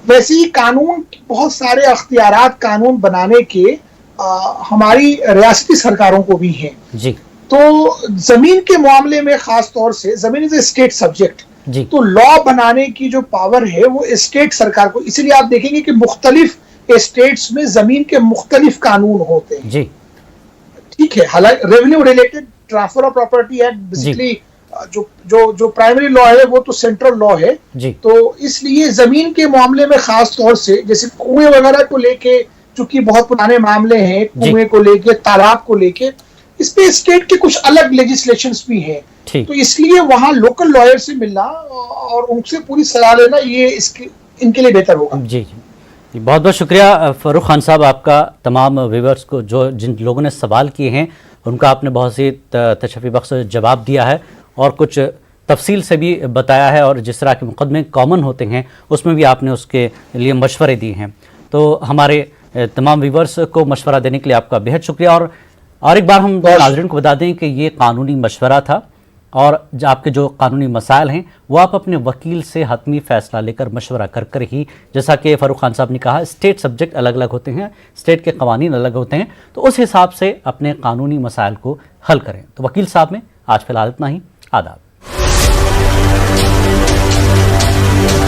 वैसे ही कानून बहुत सारे अख्तियारात कानून बनाने के हमारी रियासती सरकारों को भी हैं। जी। तो जमीन के मामले में खास तौर से, जमीन इज ए स्टेट सब्जेक्ट, तो लॉ बनाने की जो पावर है वो स्टेट सरकार को, इसीलिए आप देखेंगे कि मुख्तलिफ स्टेट्स में जमीन के मुख्तलिफ कानून होते हैं। जी। ठीक है, हालांकि revenue related transfer of property act basically जो प्राइमरी लॉ है वो तो सेंट्रल लॉ है जी। तो इसलिए जमीन के मामले में खास तौर से, जैसे कुएं वगैरह को लेके, चूंकि बहुत पुराने मामले हैं, कुएं को लेके, तालाब को लेके, इस पे स्टेट के कुछ अलग लेजिस्लेशंस भी हैं, तो इसलिए वहां लोकल लॉयर से मिलना और उनसे पूरी सलाह लेना ये इनके लिए बेहतर होगा। जी, बहुत बहुत शुक्रिया फरूख खान साहब आपका। तमाम व्यूअर्स को जो जिन लोगों ने सवाल किए हैं उनका आपने बहुत सी तशफ़ी बख्श जवाब दिया है और कुछ तफसील से भी बताया है, और जिस तरह के मुकदमे कॉमन होते हैं उसमें भी आपने उसके लिए मशवरे दिए हैं। तो हमारे तमाम व्यूअर्स को मशवरा देने के लिए आपका बेहद शुक्रिया। और एक बार हम नाज़रीन को बता दें कि ये कानूनी मशवरा था और आपके जो कानूनी मसाइल हैं वो आप अपने वकील से हतमी फैसला लेकर मशवरा कर कर ही, जैसा कि फारूक खान साहब ने कहा, स्टेट सब्जेक्ट अलग अलग होते हैं, स्टेट के कवानीन अलग होते हैं, तो उस हिसाब से अपने कानूनी मसाइल को हल करें। तो वकील साहब में आज फिलहाल इतना ही। आदाब।